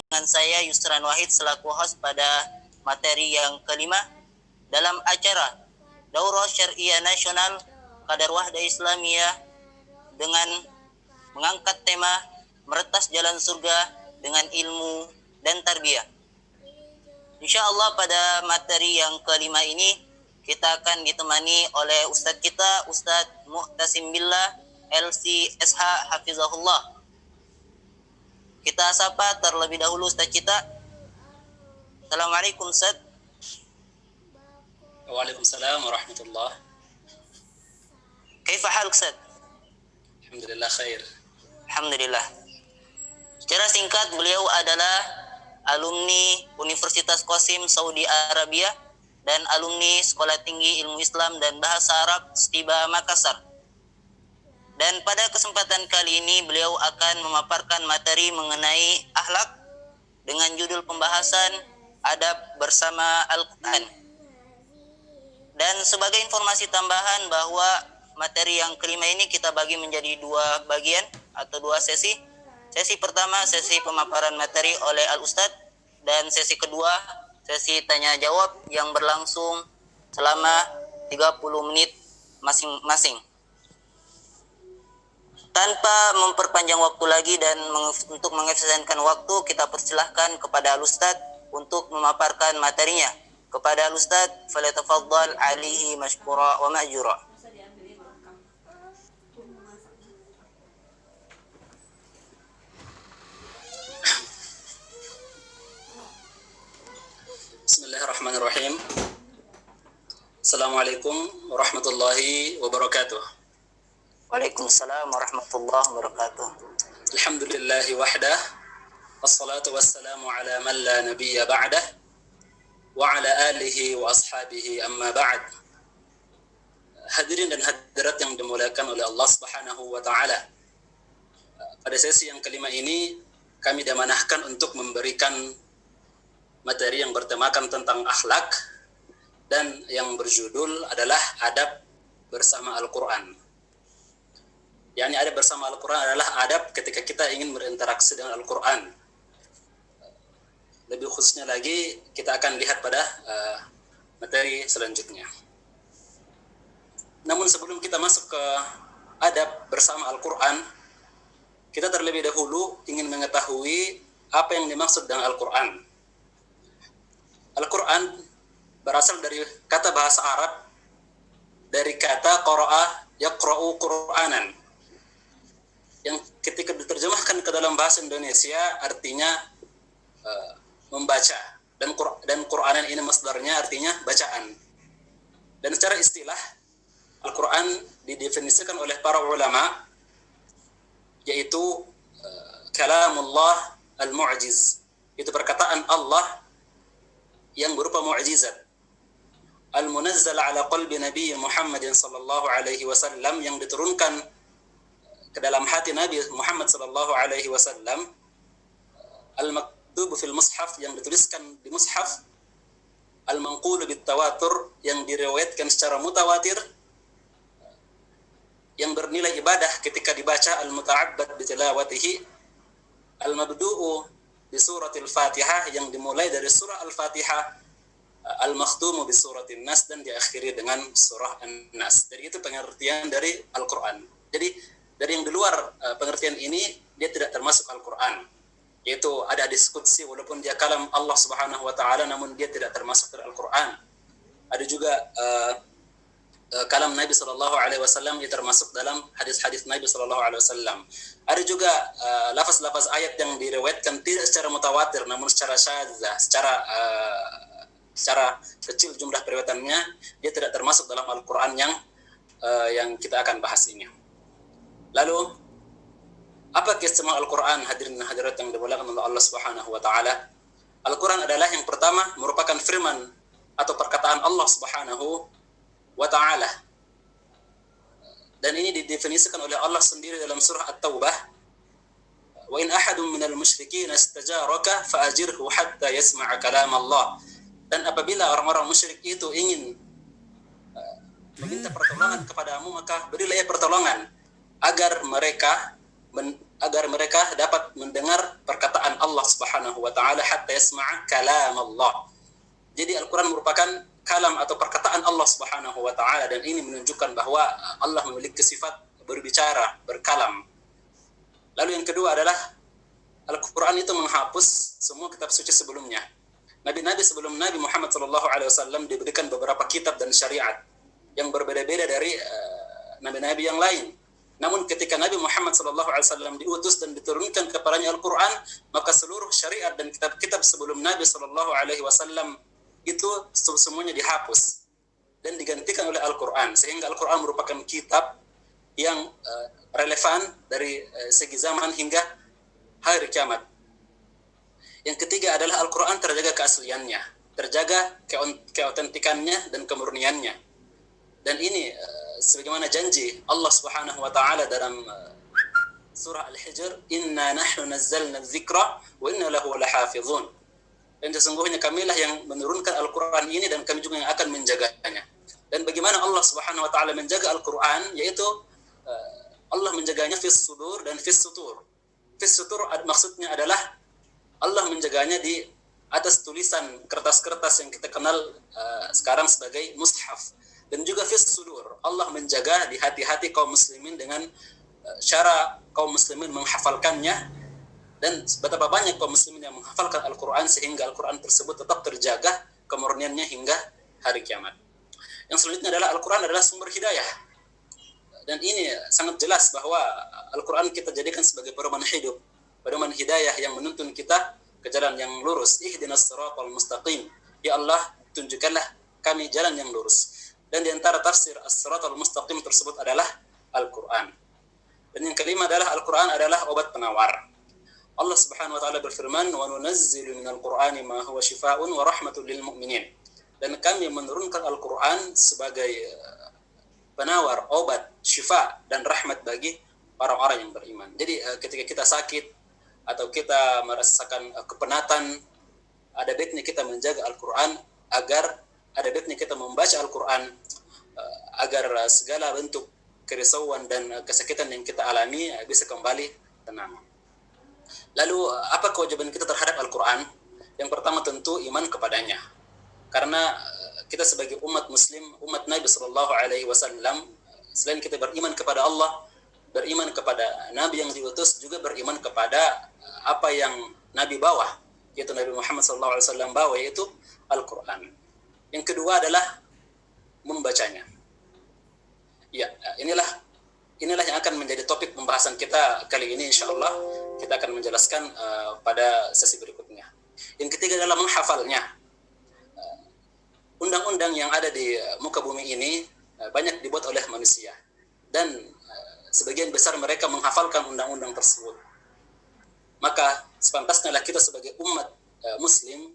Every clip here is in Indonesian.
dengan saya Yusran Wahid selaku host pada materi yang kelima dalam acara Daurah Syariah Nasional Kadar Wahda Islamiyah dengan mengangkat tema meretas jalan surga dengan ilmu dan tarbiyah. Insyaallah pada materi yang kelima ini kita akan ditemani oleh Ustadz kita, Ustadz Muhtasim Billah LCSH Hafizahullah. Kita sapa terlebih dahulu Ustadz kita. Assalamualaikum Ustadz. Waalaikumsalam warahmatullah. Kaifa haluk Ustadz? Alhamdulillah khair. Alhamdulillah. Secara singkat, beliau adalah alumni Universitas Qasim Saudi Arabia dan alumni Sekolah Tinggi Ilmu Islam dan Bahasa Arab Stiba Makassar. Dan pada kesempatan kali ini beliau akan memaparkan materi mengenai akhlak dengan judul pembahasan adab bersama Al-Quran. Dan sebagai informasi tambahan bahwa materi yang kelima ini kita bagi menjadi dua bagian atau dua sesi. Sesi pertama sesi pemaparan materi oleh Al-Ustadz dan sesi kedua sesi tanya jawab yang berlangsung selama 30 menit masing-masing. Tanpa memperpanjang waktu lagi dan untuk mengefisienkan waktu, kita persilahkan kepada Al-Ustadz untuk memaparkan materinya. Kepada Al-Ustadz, falyatafaddal alaihi mashkura wa ma'jura. Bismillahirrahmanirrahim. Assalamualaikum warahmatullahi wabarakatuh. Waalaikumsalam warahmatullahi wabarakatuh. Alhamdulillahi wahdah. Wassalatu wassalamu ala man la nabiyya ba'dah. Wa ala alihi wa ashabihi amma ba'd. Hadirin dan hadirat yang dimuliakan oleh Allah Subhanahu wa taala. Pada sesi yang kelima ini kami diamanahkan untuk memberikan materi yang bertemakan tentang akhlak dan yang berjudul adalah adab bersama Al-Qur'an. Yang adab bersama Al-Quran adalah adab ketika kita ingin berinteraksi dengan Al-Quran. Lebih khususnya lagi, kita akan lihat pada materi selanjutnya. Namun sebelum kita masuk ke adab bersama Al-Quran, kita terlebih dahulu ingin mengetahui apa yang dimaksud dengan Al-Quran. Al-Quran berasal dari kata bahasa Arab, dari kata qara'a yaqra'u Qur'anan, yang ketika diterjemahkan ke dalam bahasa Indonesia artinya membaca, dan Qur'anan ini masdarnya artinya bacaan. Dan secara istilah Al-Quran didefinisikan oleh para ulama yaitu kalamullah al-mu'jiz, itu perkataan Allah yang berupa mu'jizat, al-munazzal ala qalbi Nabi Muhammadin sallallahu alaihi wasallam, yang diturunkan ke dalam hati Nabi Muhammad sallallahu alaihi wasallam, al-maktub fil mushaf, yang dituliskan di mushaf, al-manqul bit tawatur, yang diriwayatkan secara mutawatir, yang bernilai ibadah ketika dibaca, al-muta'abbad bi tilawatihi, al-mabdu'u bi suratil Fatihah, yang dimulai dari surah Al-Fatihah, al-makhtumu bi suratin Nas, dan diakhiri dengan surah An-Nas. Jadi itu pengertian dari Al-Quran. Jadi dari yang di luar pengertian ini, dia tidak termasuk Al-Quran. Yaitu ada diskusi, walaupun dia kalam Allah Subhanahu wa ta'ala, namun dia tidak termasuk dari Al-Quran. Ada juga kalam Nabi SAW, dia termasuk dalam hadis-hadis Nabi SAW. Ada juga lafaz-lafaz ayat yang diriwayatkan tidak secara mutawatir, namun secara syadzah, secara kecil jumlah periwayatannya, dia tidak termasuk dalam Al-Quran yang kita akan bahas ini. Lalu, apa keistimewaan Al-Quran, hadirin dan hadirat yang dimuliakan oleh Allah Subhanahu wa taala? Al-Quran adalah yang pertama merupakan firman atau perkataan Allah Subhanahu wa taala. Dan ini didefinisikan oleh Allah sendiri dalam surah At-Taubah. Wa in ahadun minal musyrikin istajaraka fa'ajirhu hatta yasma'a kalam Allah. Dan apabila orang-orang musyrik itu ingin meminta pertolongan kepadamu, maka berilah pertolongan agar mereka agar mereka dapat mendengar perkataan Allah Subhanahu wa taala hatta yasma'a kalam Allah. Jadi Al-Qur'an merupakan kalam atau perkataan Allah Subhanahu wa taala, dan ini menunjukkan bahwa Allah memiliki sifat berbicara, berkalam. Lalu yang kedua adalah Al-Qur'an itu menghapus semua kitab suci sebelumnya. Nabi-nabi sebelum Nabi Muhammad SAW diberikan beberapa kitab dan syariat yang berbeda-beda dari nabi-nabi yang lain. Namun ketika Nabi Muhammad SAW diutus dan diturunkan kepadanya Al-Quran, maka seluruh syariat dan kitab-kitab sebelum Nabi SAW itu semuanya dihapus dan digantikan oleh Al-Quran, sehingga Al-Quran merupakan kitab yang relevan dari segi zaman hingga hari kiamat. Yang ketiga adalah Al-Quran terjaga keasliannya, terjaga keautentikannya dan kemurniannya. Dan ini sebagaimana janji Allah Subhanahu wa taala dalam surah Al-Hijr, "Inna nahnu nazzalna dzikra wa inna lahu lahafizun." Dan sesungguhnya kamilah yang menurunkan Al-Quran ini dan kami juga yang akan menjaganya. Dan bagaimana Allah Subhanahu wa taala menjaga Al-Quran, yaitu Allah menjaganya fis sudur dan fis sutur. Fis sutur maksudnya adalah Allah menjaganya di atas tulisan kertas-kertas yang kita kenal sekarang sebagai mushaf. Dan juga fis sudur, Allah menjaga di hati-hati kaum muslimin dengan cara kaum muslimin menghafalkannya, dan betapa banyak kaum muslimin yang menghafalkan Al-Quran sehingga Al-Quran tersebut tetap terjaga kemurniannya hingga hari kiamat. Yang selanjutnya adalah Al-Quran adalah sumber hidayah, dan ini sangat jelas bahwa Al-Quran kita jadikan sebagai pedoman hidup, pedoman hidayah yang menuntun kita ke jalan yang lurus. Ihdinas siratal mustaqim, ya Allah tunjukkanlah kami jalan yang lurus. Dan di antara tafsir as-siratal mustaqim tersebut adalah Al-Quran. Dan yang kelima adalah Al-Quran adalah obat penawar. Allah Subhanahu wa taala berfirman, "Wa nunazzilu minal Qur'ani ma huwa shifaa'un wa rahmatul lil mu'minin." Dan kami menurunkan Al-Quran sebagai penawar, obat, syifa dan rahmat bagi orang-orang yang beriman. Jadi ketika kita sakit atau kita merasakan kepenatan, ada baiknya kita menjaga Al-Quran, agar ada baiknya kita membaca Al-Quran agar segala bentuk kerisauan dan kesakitan yang kita alami bisa kembali tenang. Lalu apa kewajiban kita terhadap Al-Quran? Yang pertama tentu iman kepadanya. Karena kita sebagai umat muslim, umat Nabi SAW, selain kita beriman kepada Allah, beriman kepada Nabi yang diutus, juga beriman kepada apa yang Nabi bawa, yaitu Nabi Muhammad SAW bawa, yaitu Al-Quran. Yang kedua adalah membacanya. Ya, inilah yang akan menjadi topik pembahasan kita kali ini, insyaallah. Kita akan menjelaskan pada sesi berikutnya. Yang ketiga adalah menghafalnya. Undang-undang yang ada di muka bumi ini banyak dibuat oleh manusia, dan sebagian besar mereka menghafalkan undang-undang tersebut. Maka sepantasnya kita sebagai umat muslim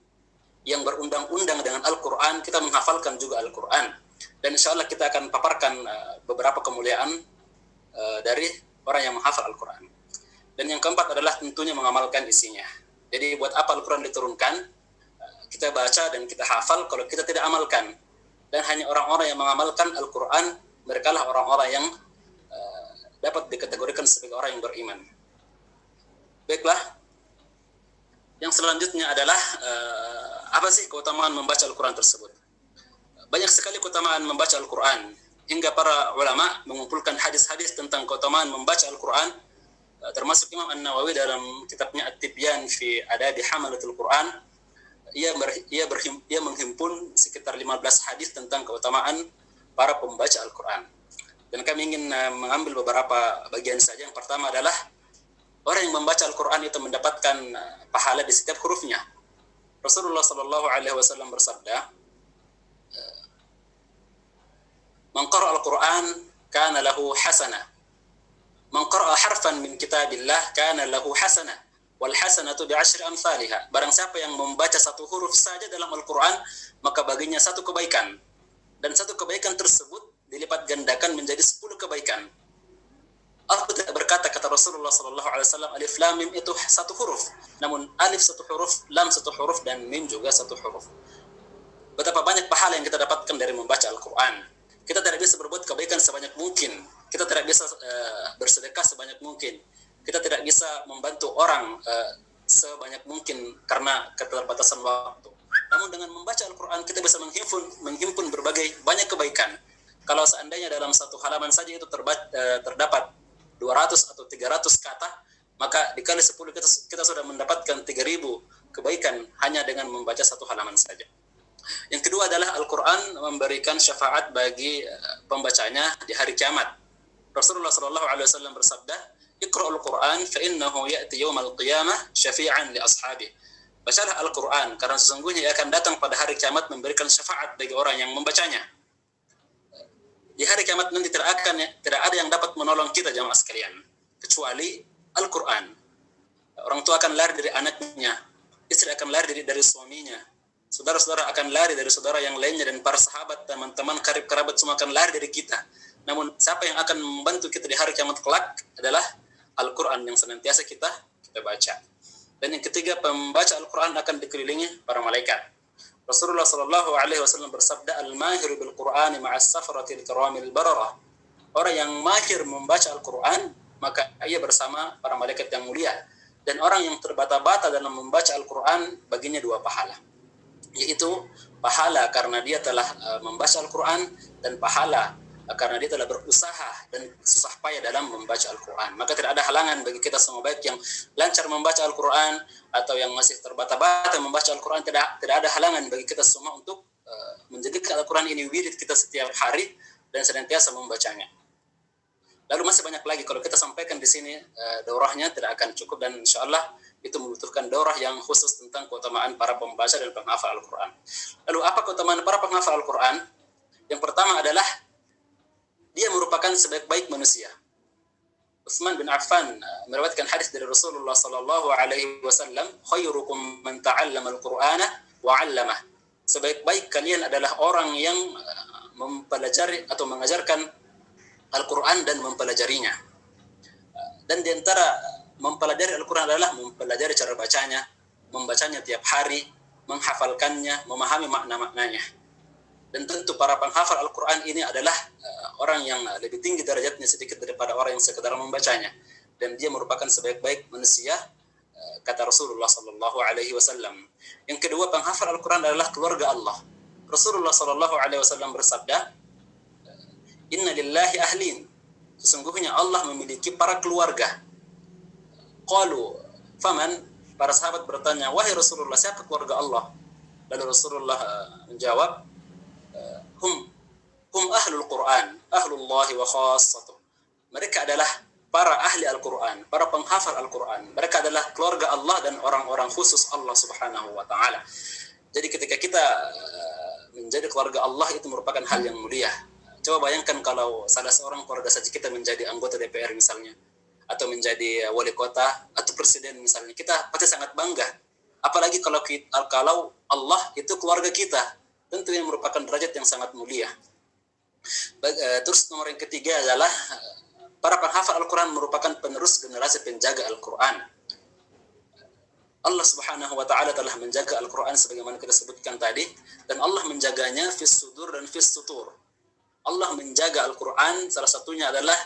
yang berundang-undang dengan Al-Quran, kita menghafalkan juga Al-Quran. Dan insya Allah kita akan paparkan beberapa kemuliaan dari orang yang menghafal Al-Quran. Dan yang keempat adalah tentunya mengamalkan isinya. Jadi buat apa Al-Quran diturunkan? Kita baca dan kita hafal kalau kita tidak amalkan. Dan hanya orang-orang yang mengamalkan Al-Quran, merekalah orang-orang yang dapat dikategorikan sebagai orang yang beriman. Baiklah, yang selanjutnya adalah apa sih keutamaan membaca Al-Quran tersebut? Banyak sekali keutamaan membaca Al-Quran, hingga para ulama mengumpulkan hadis-hadis tentang keutamaan membaca Al-Quran, termasuk Imam An-Nawawi dalam kitabnya At-Tibyan fi Adabi Hamalatul Quran. Ia menghimpun sekitar 15 hadis tentang keutamaan para pembaca Al-Quran. Dan kami ingin mengambil beberapa bagian saja. Yang pertama adalah orang yang membaca Al-Quran itu mendapatkan pahala di setiap hurufnya. Rasulullah sallallahu alaihi wasallam bersabda, "Man qara'a al-Qur'an kana lahu hasanah. Man qara'a harfan min kitabillah kana lahu hasanah. Wal hasanatu bi'asyri amsalha." Barang siapa yang membaca satu huruf saja dalam Al-Quran, maka baginya satu kebaikan. Dan satu kebaikan tersebut dilipat gandakan menjadi 10 kebaikan. Aku tidak berkata, kata Rasulullah SAW, alif lam mim itu satu huruf. Namun alif satu huruf, lam satu huruf, dan mim juga satu huruf. Betapa banyak pahala yang kita dapatkan dari membaca Al-Quran. Kita tidak bisa berbuat kebaikan sebanyak mungkin. Kita tidak bisa bersedekah sebanyak mungkin. kita tidak bisa membantu orang sebanyak mungkin karena keterbatasan waktu. Namun dengan membaca Al-Quran kita bisa menghimpun berbagai banyak kebaikan. Kalau seandainya dalam satu halaman saja itu terdapat 200 atau 300 kata, maka dikali 10 kita sudah mendapatkan 3.000 kebaikan hanya dengan membaca satu halaman saja. Yang kedua adalah Al-Quran memberikan syafaat bagi pembacanya di hari kiamat. Rasulullah SAW bersabda, "Iqra'ul Quran fa innahu ya'ti yaumal qiyamah syafi'an li ashabi." Bacalah Al-Quran karena sesungguhnya ia akan datang pada hari kiamat memberikan syafaat bagi orang yang membacanya. Di hari kiamat nanti tidak ada yang dapat menolong kita jamaah sekalian kecuali Al-Quran. Orang tua akan lari dari anaknya, istri akan lari dari suaminya, saudara-saudara akan lari dari saudara yang lainnya, dan para sahabat, teman-teman, karib kerabat semua akan lari dari kita. Namun siapa yang akan membantu kita di hari kiamat kelak adalah Al-Quran yang senantiasa kita baca. Dan yang ketiga, pembaca Al-Quran akan dikelilingi para malaikat. Rasulullah SAW bersabda, "Al-mahiru bil Qur'ani ma'as safaratil kiramil bararah." Orang yang mahir membaca Al-Quran, maka ia bersama para malaikat yang mulia. Dan orang yang terbata-bata dalam membaca Al-Quran, baginya 2 pahala. Yaitu pahala karena dia telah membaca Al-Quran, dan pahala karena dia telah berusaha dan susah payah dalam membaca Al-Quran. Maka tidak ada halangan bagi kita semua, baik yang lancar membaca Al-Quran atau yang masih terbata-bata membaca Al-Quran, tidak ada halangan bagi kita semua untuk menjadikan Al-Quran ini wirid kita setiap hari dan senantiasa membacanya. Lalu masih banyak lagi kalau kita sampaikan di sini, daurahnya tidak akan cukup, dan insya Allah itu membutuhkan daurah yang khusus tentang keutamaan para pembaca dan penghafal Al-Quran. Lalu apa keutamaan para penghafal Al-Quran? Yang pertama adalah dia merupakan sebaik-baik manusia. Utsman bin Affan meriwayatkan hadis dari Rasulullah sallallahu alaihi wasallam, "Khairukum man ta'allama al-Qur'ana wa 'allamah." Sebaik-baik kalian adalah orang yang mempelajari atau mengajarkan Al-Quran dan mempelajarinya. Dan di antara mempelajari Al-Quran adalah mempelajari cara bacanya, membacanya tiap hari, menghafalkannya, memahami makna-maknanya. Dan tentu para penghafal Al-Quran ini adalah orang yang lebih tinggi derajatnya sedikit daripada orang yang sekedar membacanya. Dan dia merupakan sebaik-baik manusia, kata Rasulullah sallallahu alaihi wasallam. Yang kedua, penghafal Al-Quran adalah keluarga Allah. Rasulullah sallallahu alaihi wasallam bersabda, "Inna lillahi ahlin." Sesungguhnya Allah memiliki para keluarga. Qalu, faman? Para sahabat bertanya, "Wahai Rasulullah, siapa keluarga Allah?" Lalu Rasulullah menjawab, hum ahlul Quran, ahlullahi wa khassatuh. Mereka adalah para ahli Al-Quran, para penghafal Al-Quran. Mereka adalah keluarga Allah dan orang-orang khusus Allah subhanahu wa ta'ala. Jadi ketika kita menjadi keluarga Allah, itu merupakan hal yang mulia. Coba bayangkan kalau salah seorang keluarga saja kita menjadi anggota DPR misalnya, atau menjadi wali kota, atau presiden misalnya, kita pasti sangat bangga. Apalagi kalau Allah itu keluarga kita, tentu yang merupakan derajat yang sangat mulia. Terus nomor yang ketiga adalah para penghafal Al-Quran merupakan penerus generasi penjaga Al-Quran. Allah subhanahu wa ta'ala telah menjaga Al-Quran sebagaimana kita sebutkan tadi, dan Allah menjaganya fis sudur dan fis sutur. Allah menjaga Al-Quran salah satunya adalah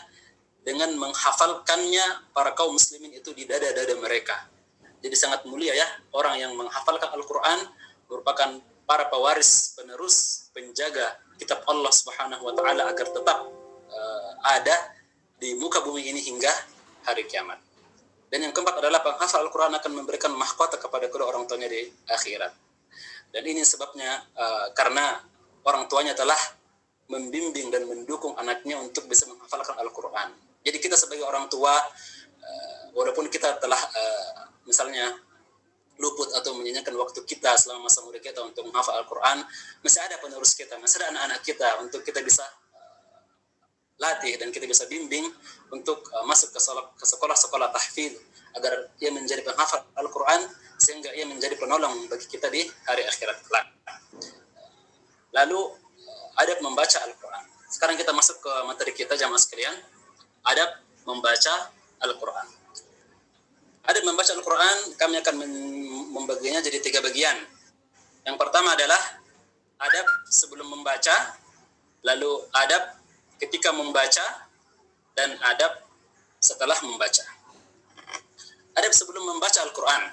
dengan menghafalkannya para kaum muslimin itu di dada-dada mereka. Jadi sangat mulia ya, orang yang menghafalkan Al-Quran merupakan para pewaris, penerus, penjaga kitab Allah subhanahu wa ta'ala agar tetap ada di muka bumi ini hingga hari kiamat. Dan yang keempat adalah penghafal Al-Quran akan memberikan mahkota kepada kedua orang tuanya di akhirat. Dan ini sebabnya karena orang tuanya telah membimbing dan mendukung anaknya untuk bisa menghafalkan Al-Quran. Jadi kita sebagai orang tua, walaupun kita telah misalnya luput atau menyanyikan waktu kita selama masa muda kita untuk menghafal Al-Quran, masih ada penerus kita, masih ada anak-anak kita untuk kita bisa latih dan kita bisa bimbing untuk masuk ke sekolah-sekolah tahfidz agar ia menjadi penghafal Al-Quran sehingga ia menjadi penolong bagi kita di hari akhirat kelak. Lalu adab membaca Al-Quran. Sekarang kita masuk ke materi kita jamaah sekalian, adab membaca Al-Quran. Adab membaca Al-Quran kami akan membaginya jadi 3 bagian. Yang pertama adalah adab sebelum membaca, lalu adab ketika membaca, dan adab setelah membaca. adab sebelum membaca Al-Quran.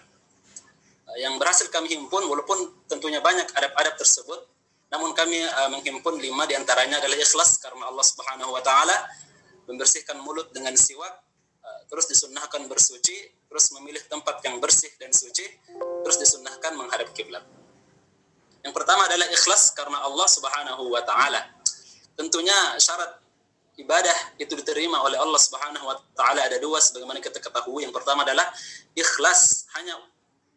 Yang berhasil kami himpun, walaupun tentunya banyak adab-adab tersebut, namun kami menghimpun 5 diantaranya adalah ikhlas karena Allah Subhanahu Wa Taala, membersihkan mulut dengan siwak, terus disunnahkan bersuci, terus memilih tempat yang bersih dan suci, terus disunnahkan menghadap kiblat. Yang pertama adalah ikhlas karena Allah Subhanahu Wa Taala. Tentunya syarat ibadah itu diterima oleh Allah Subhanahu Wa Taala ada 2 sebagaimana kita ketahui. Yang pertama adalah ikhlas, hanya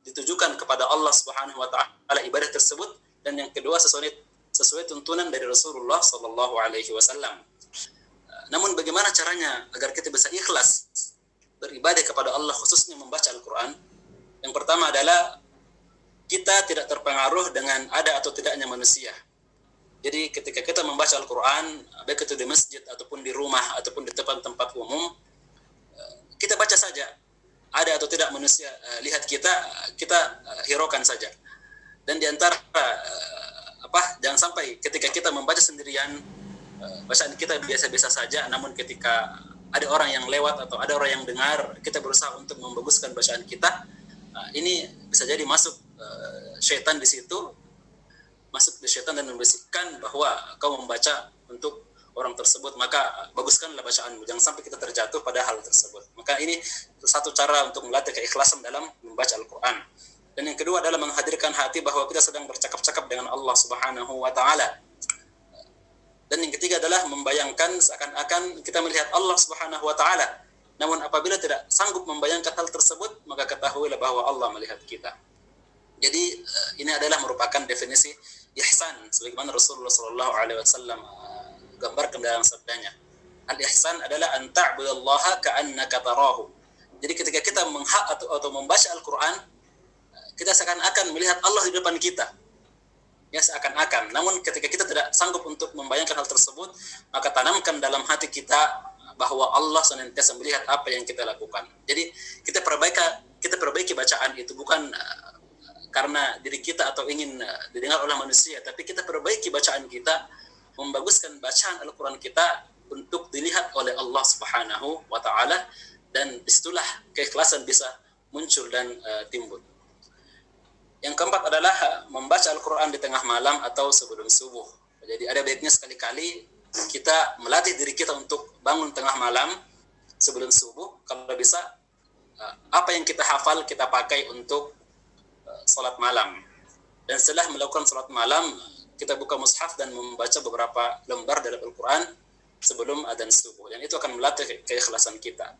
ditujukan kepada Allah Subhanahu Wa Taala ibadah tersebut, dan yang kedua sesuai tuntunan dari Rasulullah Sallallahu Alaihi Wasallam. Namun bagaimana caranya agar kita bisa ikhlas beribadah kepada Allah, khususnya membaca Al-Quran? Yang pertama adalah kita tidak terpengaruh dengan ada atau tidaknya manusia. Jadi ketika kita membaca Al-Quran, baik itu di masjid ataupun di rumah ataupun di tempat-tempat umum, kita baca saja. Ada atau tidak manusia lihat kita hiraukan saja. Dan diantara jangan sampai ketika kita membaca sendirian, bacaan kita biasa-biasa saja, namun ketika ada orang yang lewat atau ada orang yang dengar, kita berusaha untuk membaguskan bacaan kita. Ini bisa jadi masuk syaitan di situ, masuk di syaitan dan membisikkan bahwa kau membaca untuk orang tersebut, maka baguskanlah bacaanmu, jangan sampai kita terjatuh pada hal tersebut. Maka ini satu cara untuk melatih keikhlasan dalam membaca Al-Quran. Dan yang kedua adalah menghadirkan hati bahwa kita sedang bercakap-cakap dengan Allah Subhanahu Wa Taala. Dan yang ketiga adalah membayangkan seakan-akan kita melihat Allah Subhanahu Wa Taala. Namun apabila tidak sanggup membayangkan hal tersebut, maka ketahuilah bahwa Allah melihat kita. Jadi ini adalah merupakan definisi ihsan sebagaimana Rasulullah Sallallahu Alaihi Wasallam gambarkan dalam sabdanya. Al-ihsan adalah an ta'budallaha ka'annaka tarahu. Jadi ketika kita atau membaca Al-Quran, kita seakan-akan melihat Allah di depan kita. Ya, seakan-akan. Namun ketika kita tidak sanggup untuk membayangkan hal tersebut, maka tanamkan dalam hati kita bahwa Allah senantiasa melihat apa yang kita lakukan. Jadi kita perbaiki bacaan itu bukan karena diri kita atau ingin didengar oleh manusia, tapi kita perbaiki bacaan kita, membaguskan bacaan Al-Quran kita untuk dilihat oleh Allah Subhanahu Wa Taala, dan disitulah keikhlasan bisa muncul dan timbul. Yang keempat adalah membaca Al-Quran di tengah malam atau sebelum subuh. Jadi ada baiknya sekali-kali kita melatih diri kita untuk bangun tengah malam sebelum subuh. Kalau bisa, apa yang kita hafal kita pakai untuk salat malam. Dan setelah melakukan salat malam, kita buka mushaf dan membaca beberapa lembar dari Al-Quran sebelum adzan subuh. Dan itu akan melatih keikhlasan kita.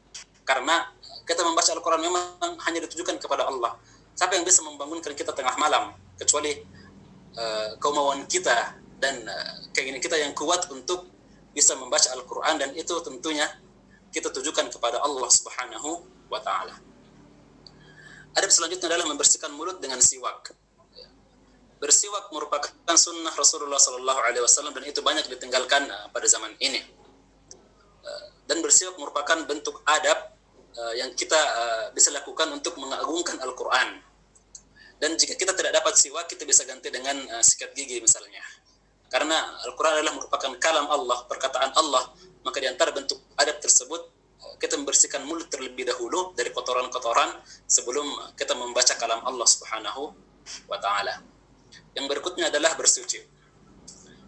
Karena kita membaca Al-Quran memang hanya ditujukan kepada Allah. Siapa yang bisa membangunkan kita tengah malam, kecuali kemauan kita dan keinginan kita yang kuat untuk bisa membaca Al-Quran, dan itu tentunya kita tujukan kepada Allah Subhanahu Wa Ta'ala. Adab selanjutnya adalah membersihkan mulut dengan siwak. Bersiwak merupakan sunnah Rasulullah Sallallahu Alaihi Wasallam, dan itu banyak ditinggalkan pada zaman ini. Dan bersiwak merupakan bentuk adab yang kita bisa lakukan untuk mengagungkan Al-Quran. Dan jika kita tidak dapat siwak, kita bisa ganti dengan sikat gigi misalnya. Karena Al-Quran adalah merupakan kalam Allah, perkataan Allah, maka di antara bentuk adab tersebut, kita membersihkan mulut terlebih dahulu dari kotoran-kotoran sebelum kita membaca kalam Allah Subhanahu Wa Ta'ala. Yang berikutnya adalah bersuci.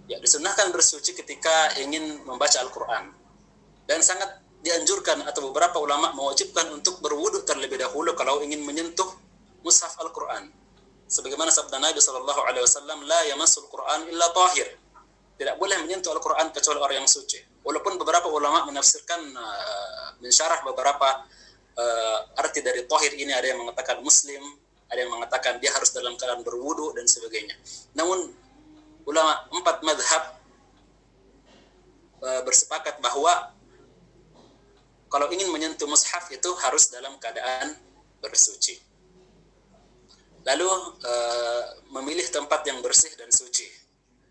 Ya, disunahkan bersuci ketika ingin membaca Al-Quran. Dan sangat dianjurkan atau beberapa ulama mewajibkan untuk berwudu terlebih dahulu kalau ingin menyentuh mushaf Al-Quran. Sebagaimana sabda Nabi Sallallahu Alaihi Wasallam, la yamassul Quran illa tahir. Tidak boleh menyentuh Al-Quran kecuali orang yang suci. Walaupun beberapa ulama menafsirkan, mensyarah beberapa arti dari tahir ini, ada yang mengatakan muslim, ada yang mengatakan dia harus dalam keadaan berwudu dan sebagainya. Namun ulama 4 madhab bersepakat bahwa kalau ingin menyentuh mushaf itu harus dalam keadaan bersuci. Lalu memilih tempat yang bersih dan suci.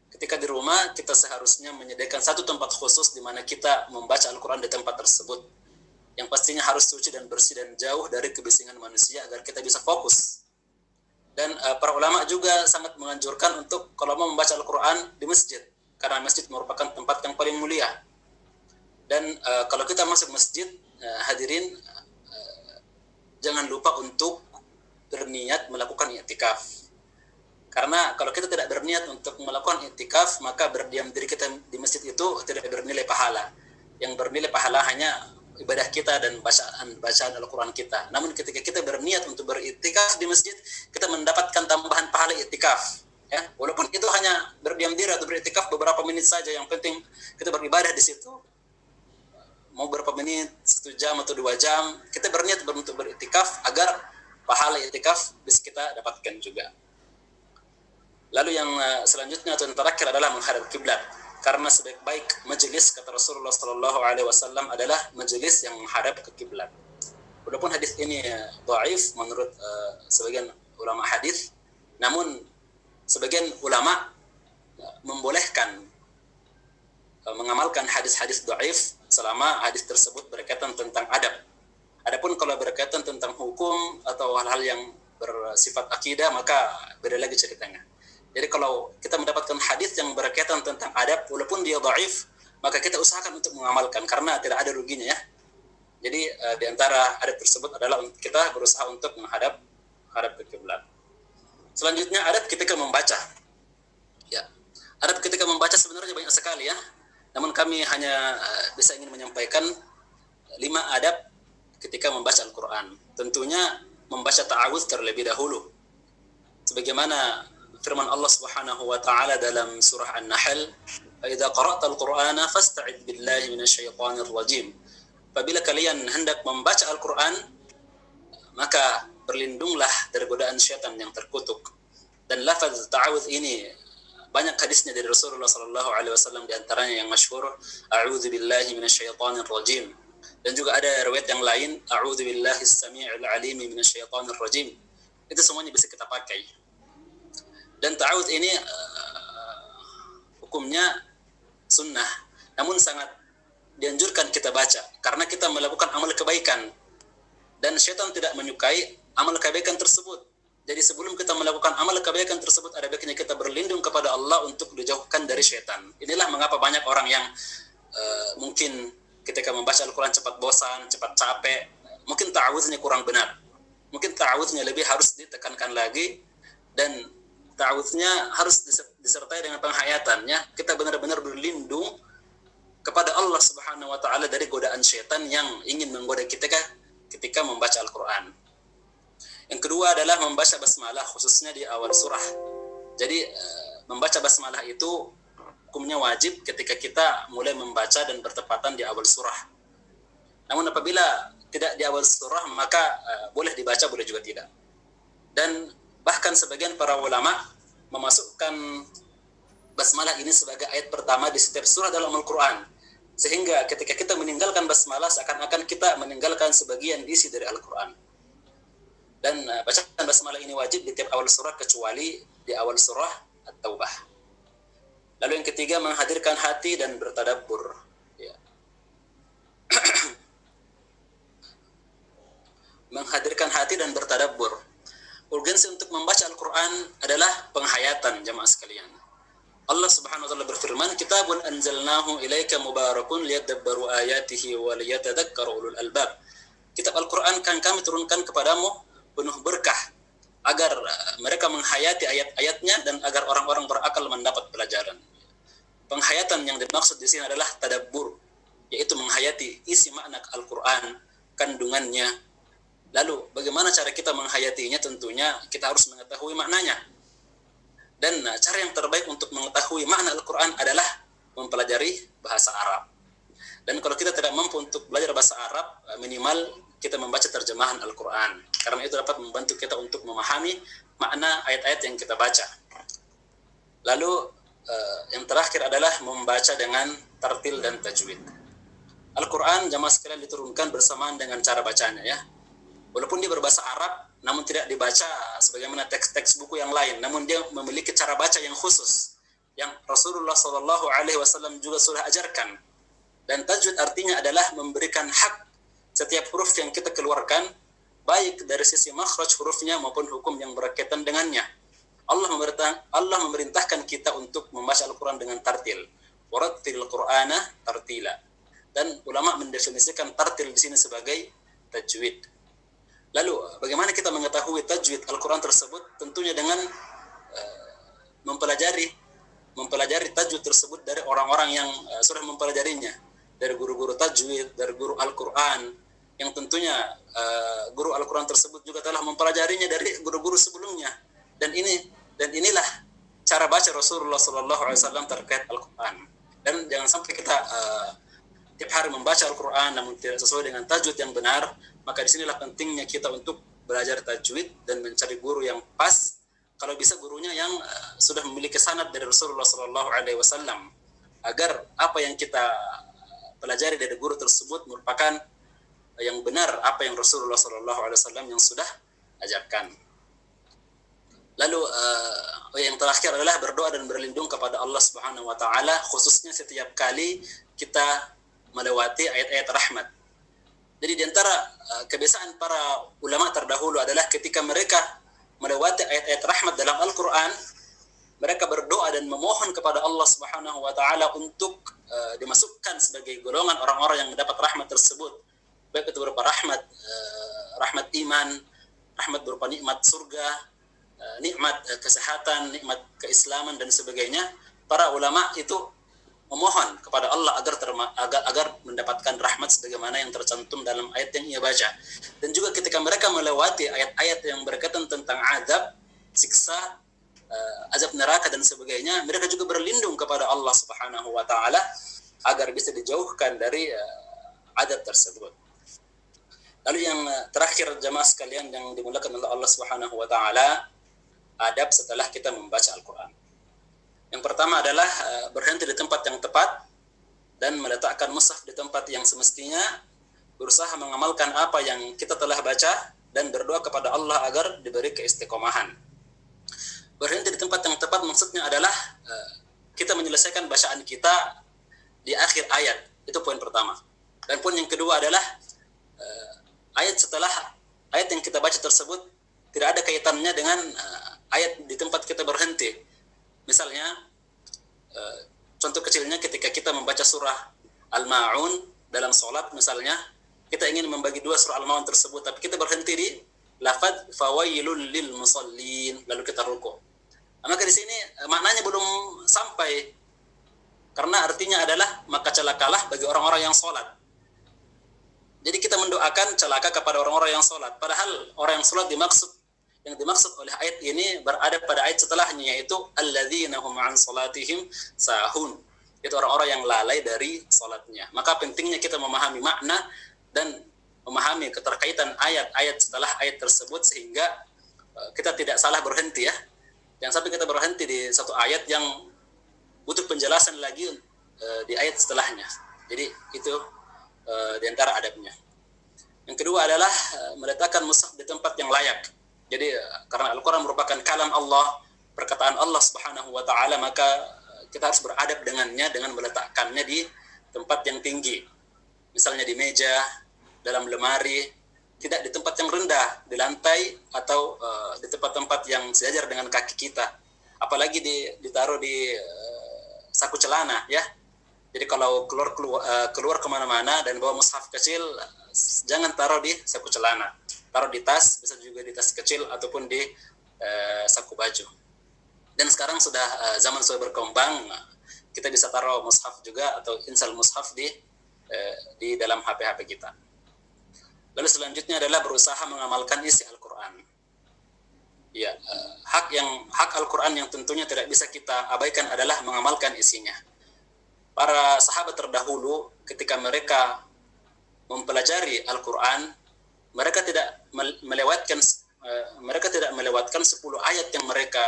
Ketika di rumah, kita seharusnya menyediakan satu tempat khusus di mana kita membaca Al-Quran di tempat tersebut. Yang pastinya harus suci dan bersih dan jauh dari kebisingan manusia agar kita bisa fokus. Dan para ulama juga sangat menganjurkan untuk kalau mau membaca Al-Quran di masjid, karena masjid merupakan tempat yang paling mulia. Dan kalau kita masuk masjid, hadirin, jangan lupa untuk berniat melakukan i'tikaf. Karena kalau kita tidak berniat untuk melakukan i'tikaf, maka berdiam diri kita di masjid itu tidak bernilai pahala. Yang bernilai pahala hanya ibadah kita dan bacaan Al-Quran kita. Namun ketika kita berniat untuk beriktikaf di masjid, kita mendapatkan tambahan pahala iktikaf. Ya, walaupun itu hanya berdiam diri atau beriktikaf beberapa menit saja, yang penting kita beribadah di situ. Mau berapa menit, 1 jam atau 2 jam, kita berniat untuk beriktikaf agar pahala iktikaf bisa kita dapatkan juga. Lalu yang selanjutnya atau yang terakhir adalah menghadap kiblat. Karena sebaik-baik majelis, kata Rasulullah SAW, adalah majelis yang menghadap ke kiblat. Walaupun hadis ini dhaif menurut sebagian ulama hadis, namun sebagian ulama membolehkan mengamalkan hadis-hadis dhaif selama hadis tersebut berkaitan tentang adab. Adapun kalau berkaitan tentang hukum atau hal-hal yang bersifat akidah, maka beda lagi ceritanya. Jadi kalau kita mendapatkan hadis yang berkaitan tentang adab, walaupun dia dhaif, maka kita usahakan untuk mengamalkan karena tidak ada ruginya ya. Jadi di antara adab tersebut adalah kita berusaha untuk menghadap ke kiblat. Selanjutnya adab ketika membaca. Ya. Adab ketika membaca sebenarnya banyak sekali ya. Namun kami hanya bisa ingin menyampaikan 5 adab ketika membaca Al-Qur'an. Tentunya membaca ta'awudz terlebih dahulu. Sebagaimana firman Allah Subhanahu wa taala dalam surah An-Nahl, "Fa idza qara'tal Qur'ana fasta'id billahi minasyaitonir rajim." Apabila kalian hendak membaca Al-Qur'an, maka berlindunglah dari godaan syaitan yang terkutuk. Dan lafaz ta'awudz ini banyak hadisnya dari Rasulullah sallallahu alaihi wasallam, di antaranya yang masyhur, "A'udzu billahi minasyaitonir rajim." Dan juga ada riwayat yang lain, "A'udzu billahis samii'il 'alim minasyaitonir rajim." Itu semuanya bisa kita pakai. Dan ta'awudz ini hukumnya sunnah, namun sangat dianjurkan kita baca karena kita melakukan amal kebaikan dan syaitan tidak menyukai amal kebaikan tersebut. Jadi sebelum kita melakukan amal kebaikan tersebut, ada baiknya kita berlindung kepada Allah untuk dijauhkan dari syaitan. Inilah mengapa banyak orang yang mungkin ketika membaca Al-Quran cepat bosan, cepat capek, mungkin ta'awudznya kurang benar. Mungkin ta'awudznya lebih harus ditekankan lagi, dan ta'awudznya harus disertai dengan penghayatannya. Kita benar-benar berlindung kepada Allah Subhanahu wa taala dari godaan syaitan yang ingin menggoda kita ketika membaca Al-Qur'an. Yang kedua adalah membaca basmalah khususnya di awal surah. Jadi membaca basmalah itu hukumnya wajib ketika kita mulai membaca dan bertepatan di awal surah. Namun apabila tidak di awal surah, maka boleh dibaca, boleh juga tidak. Dan bahkan sebagian para ulama memasukkan basmalah ini sebagai ayat pertama di setiap surah dalam Al-Quran. Sehingga ketika kita meninggalkan basmalah, seakan-akan kita meninggalkan sebagian isi dari Al-Quran. Dan bacaan basmalah ini wajib di tiap awal surah kecuali di awal surah At-Taubah. Lalu yang ketiga, menghadirkan hati dan bertadabbur. Ya. Menghadirkan hati dan bertadabbur. Urgensi untuk membaca Al-Quran adalah penghayatan, jamaah sekalian. Allah Subhanahu wa taala berfirman, "Kitabun anzalnahu ilaika mubarakun liyadabbaru ayatihi wa liyatadhakkaru ulul albab." Kitab Al-Quran kan kami turunkan kepadamu penuh berkah agar mereka menghayati ayat-ayatnya dan agar orang-orang berakal mendapat pelajaran. Penghayatan yang dimaksud di sini adalah tadabbur, yaitu menghayati isi makna Al-Quran, kandungannya. Lalu bagaimana cara kita menghayatinya? Tentunya kita harus mengetahui maknanya. Dan cara yang terbaik untuk mengetahui makna Al-Quran adalah mempelajari bahasa Arab. Dan kalau kita tidak mampu untuk belajar bahasa Arab, minimal kita membaca terjemahan Al-Quran. Karena itu dapat membantu kita untuk memahami makna ayat-ayat yang kita baca. Lalu yang terakhir adalah membaca dengan tartil dan tajwid. Al-Quran jamaah sekalian diturunkan bersamaan dengan cara bacanya ya. Walaupun dia berbahasa Arab, namun tidak dibaca sebagaimana teks-teks buku yang lain. Namun dia memiliki cara baca yang khusus, yang Rasulullah SAW juga sudah ajarkan. Dan tajwid artinya adalah memberikan hak setiap huruf yang kita keluarkan, baik dari sisi makhraj hurufnya maupun hukum yang berkaitan dengannya. Allah memerintahkan kita untuk membaca Al-Quran dengan tartil. Warattil Qur'ana tartila. Dan ulama mendefinisikan tartil di sini sebagai tajwid. Lalu bagaimana kita mengetahui tajwid Al-Quran tersebut? Tentunya dengan mempelajari tajwid tersebut dari orang-orang yang sudah mempelajarinya, dari guru-guru tajwid, dari guru Al-Quran, yang tentunya guru Al-Quran tersebut juga telah mempelajarinya dari guru-guru sebelumnya. Dan inilah cara baca Rasulullah SAW terkait Al-Quran. Dan jangan sampai kita tiap hari membaca Al-Quran namun tidak sesuai dengan tajwid yang benar. Maka disinilah pentingnya kita untuk belajar tajwid dan mencari guru yang pas. Kalau bisa gurunya yang sudah memiliki sanad dari Rasulullah SAW, agar apa yang kita pelajari dari guru tersebut merupakan yang benar, apa yang Rasulullah SAW yang sudah ajarkan. Lalu yang terakhir adalah berdoa dan berlindung kepada Allah Subhanahu wa taala, khususnya setiap kali kita melewati ayat-ayat rahmat. Jadi di antara kebiasaan para ulama terdahulu adalah ketika mereka melewati ayat-ayat rahmat dalam Al-Quran, mereka berdoa dan memohon kepada Allah Subhanahu wa taala untuk dimasukkan sebagai golongan orang-orang yang mendapat rahmat tersebut. Baik itu berupa rahmat iman, rahmat berupa nikmat surga, nikmat kesehatan, nikmat keislaman dan sebagainya. Para ulama itu memohon kepada Allah agar mendapatkan rahmat sebagaimana yang tercantum dalam ayat yang ia baca. Dan juga ketika mereka melewati ayat-ayat yang berkaitan tentang azab, siksa, azab neraka dan sebagainya, mereka juga berlindung kepada Allah Subhanahu wa taala agar bisa dijauhkan dari azab tersebut. Lalu yang terakhir jamaah sekalian yang dimuliakan oleh Allah Subhanahu wa taala, adab setelah kita membaca Al-Qur'an. Yang pertama adalah berhenti di tempat yang tepat dan meletakkan mushaf di tempat yang semestinya, berusaha mengamalkan apa yang kita telah baca dan berdoa kepada Allah agar diberi keistiqomahan. Berhenti di tempat yang tepat maksudnya adalah kita menyelesaikan bacaan kita di akhir ayat. Itu poin pertama. Dan poin yang kedua adalah ayat setelah ayat yang kita baca tersebut tidak ada kaitannya dengan ayat di tempat kita berhenti. Misalnya, contoh kecilnya ketika kita membaca surah Al-Ma'un dalam sholat misalnya, kita ingin membagi dua surah Al-Ma'un tersebut, tapi kita berhenti di lafadz fawailul lil musallin, lalu kita ruku'. Maka di sini maknanya belum sampai, karena artinya adalah maka celakalah bagi orang-orang yang sholat. Jadi kita mendoakan celaka kepada orang-orang yang sholat, padahal orang yang sholat yang dimaksud oleh ayat ini berada pada ayat setelahnya, yaitu alladzina hum an salatihim sahun. Itu orang-orang yang lalai dari salatnya. Maka pentingnya kita memahami makna dan memahami keterkaitan ayat-ayat setelah ayat tersebut sehingga kita tidak salah berhenti ya. Jangan sampai kita berhenti di satu ayat yang butuh penjelasan lagi di ayat setelahnya. Jadi itu di antara adabnya. Yang kedua adalah meletakkan mushaf di tempat yang layak. Jadi karena Al-Quran merupakan kalam Allah, perkataan Allah Subhanahu wa taala, maka kita harus beradab dengannya dengan meletakkannya di tempat yang tinggi. Misalnya di meja, dalam lemari, tidak di tempat yang rendah, di lantai atau di tempat-tempat yang sejajar dengan kaki kita. Apalagi ditaruh di saku celana ya. Jadi kalau keluar kemana-mana dan bawa mushaf kecil, jangan taruh di saku celana. Taruh di tas, bisa juga di tas kecil ataupun di saku baju. Dan sekarang sudah zaman sudah berkembang, kita bisa taruh mushaf juga atau install mushaf di dalam HP-HP kita. Lalu selanjutnya adalah berusaha mengamalkan isi Al-Quran. Ya, hak Al-Quran yang tentunya tidak bisa kita abaikan adalah mengamalkan isinya. Para sahabat terdahulu ketika mereka mempelajari Al-Quran, mereka tidak melewatkan 10 ayat yang mereka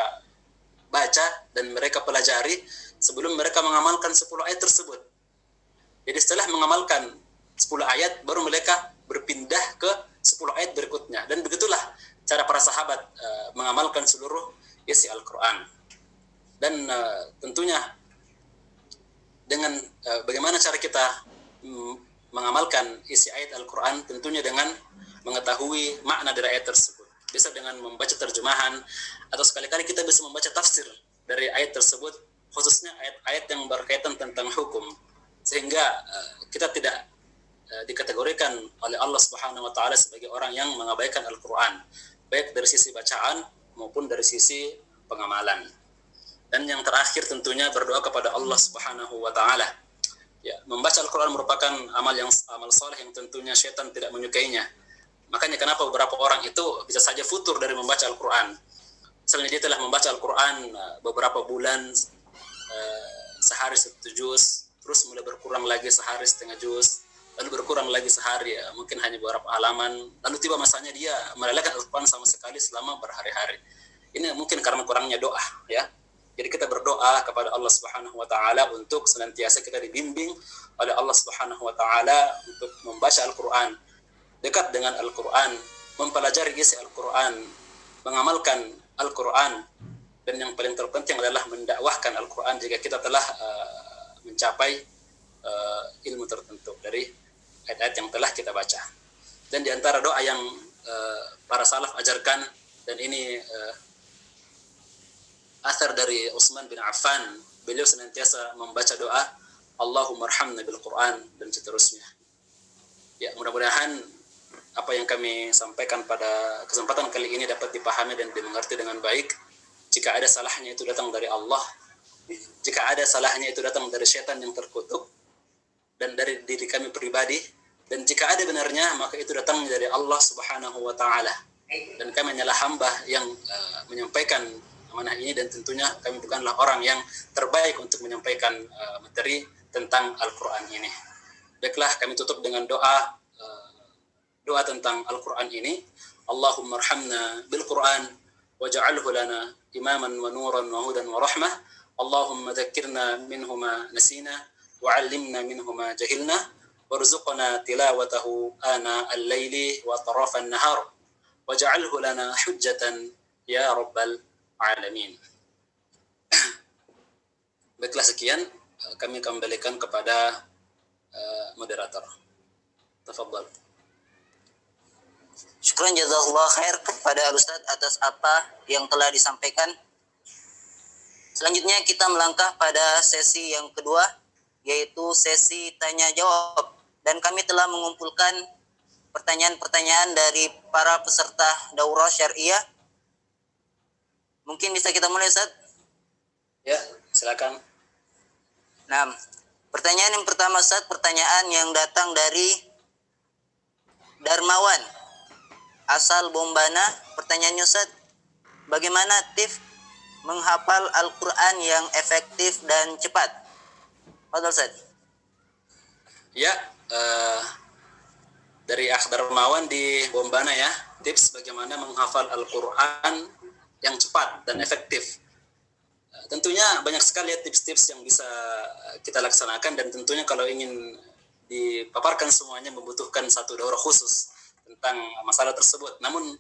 baca dan mereka pelajari sebelum mereka mengamalkan 10 ayat tersebut. Jadi setelah mengamalkan 10 ayat baru mereka berpindah ke 10 ayat berikutnya, dan begitulah cara para sahabat mengamalkan seluruh isi Al-Quran. Dan tentunya dengan bagaimana cara kita mengamalkan isi ayat Al-Quran, tentunya dengan mengetahui makna dari ayat tersebut. Bisa dengan membaca terjemahan, atau sekali-kali kita bisa membaca tafsir dari ayat tersebut, khususnya ayat-ayat yang berkaitan tentang hukum, sehingga kita tidak dikategorikan oleh Allah Subhanahu Subhanahu wa taala sebagai orang yang mengabaikan Al-Qur'an, baik dari sisi bacaan maupun dari sisi pengamalan. Dan yang terakhir tentunya berdoa kepada Allah Subhanahu wa taala. Ya, membaca Al-Qur'an merupakan amal saleh yang tentunya syaitan tidak menyukainya. Makanya kenapa beberapa orang itu bisa saja futur dari membaca Al-Qur'an. Misalnya dia telah membaca Al-Qur'an beberapa bulan, sehari 1 juz, terus mulai berkurang lagi sehari setengah juz, lalu berkurang lagi sehari mungkin hanya beberapa halaman, lalu tiba masanya dia merelakan Al-Qur'an sama sekali selama berhari-hari. Ini mungkin karena kurangnya doa, ya. Jadi kita berdoa kepada Allah Subhanahu wa taala untuk senantiasa kita dibimbing oleh Allah Subhanahu wa taala untuk membaca Al-Qur'an, dekat dengan Al-Qur'an, mempelajari isi Al-Qur'an, mengamalkan Al-Qur'an, dan yang paling terpenting adalah mendakwahkan Al-Qur'an jika kita telah mencapai ilmu tertentu dari ayat-ayat yang telah kita baca. Dan di antara doa yang para salaf ajarkan, dan ini asar dari Utsman bin Affan, beliau senantiasa membaca doa Allahumma arhamna bil Qur'an dan seterusnya. Ya, mudah-mudahan apa yang kami sampaikan pada kesempatan kali ini dapat dipahami dan dimengerti dengan baik. Jika ada salahnya itu datang dari Allah, jika ada salahnya itu datang dari syaitan yang terkutuk dan dari diri kami pribadi, dan jika ada benarnya maka itu datang dari Allah Subhanahu wa taala. Dan kami hanyalah hamba yang menyampaikan amanah ini, dan tentunya kami bukanlah orang yang terbaik untuk menyampaikan materi tentang Al-Qur'an ini. Baiklah, kami tutup dengan doa tentang Al-Qur'an ini. Allahumma arhamna bil Qur'an waj'alhu lana imaman wa nuran wa hudan wa rahmah. Allahumma dhakkirna minhu ma nasina wa 'allimna minhu ma jahilna warzuqna tilawatahu ana al-laili wa atraf an-nahar waj'alhu lana hujjatan ya rabbal alamin. Baiklah, sekian kami kembalikan kepada moderator. Tafadhal. Syukran jazakallah khair kepada Ustadz atas apa yang telah disampaikan. Selanjutnya kita melangkah pada sesi yang kedua, yaitu sesi tanya jawab. Dan kami telah mengumpulkan pertanyaan-pertanyaan dari para peserta daurah syariah. Mungkin bisa kita mulai, Ustadz? Ya, silakan. Nah, pertanyaan yang pertama, Ustadz, pertanyaan yang datang dari Darmawan, asal Bombana. Pertanyaannya, Ustadz, bagaimana tips menghafal Al-Quran yang efektif dan cepat? Fadhal, Ustadz. Ya, dari Akh Darmawan di Bombana ya, tips bagaimana menghafal Al-Quran yang cepat dan efektif. Tentunya banyak sekali ya tips-tips yang bisa kita laksanakan, dan tentunya kalau ingin dipaparkan semuanya membutuhkan satu daurah khusus tentang masalah tersebut. Namun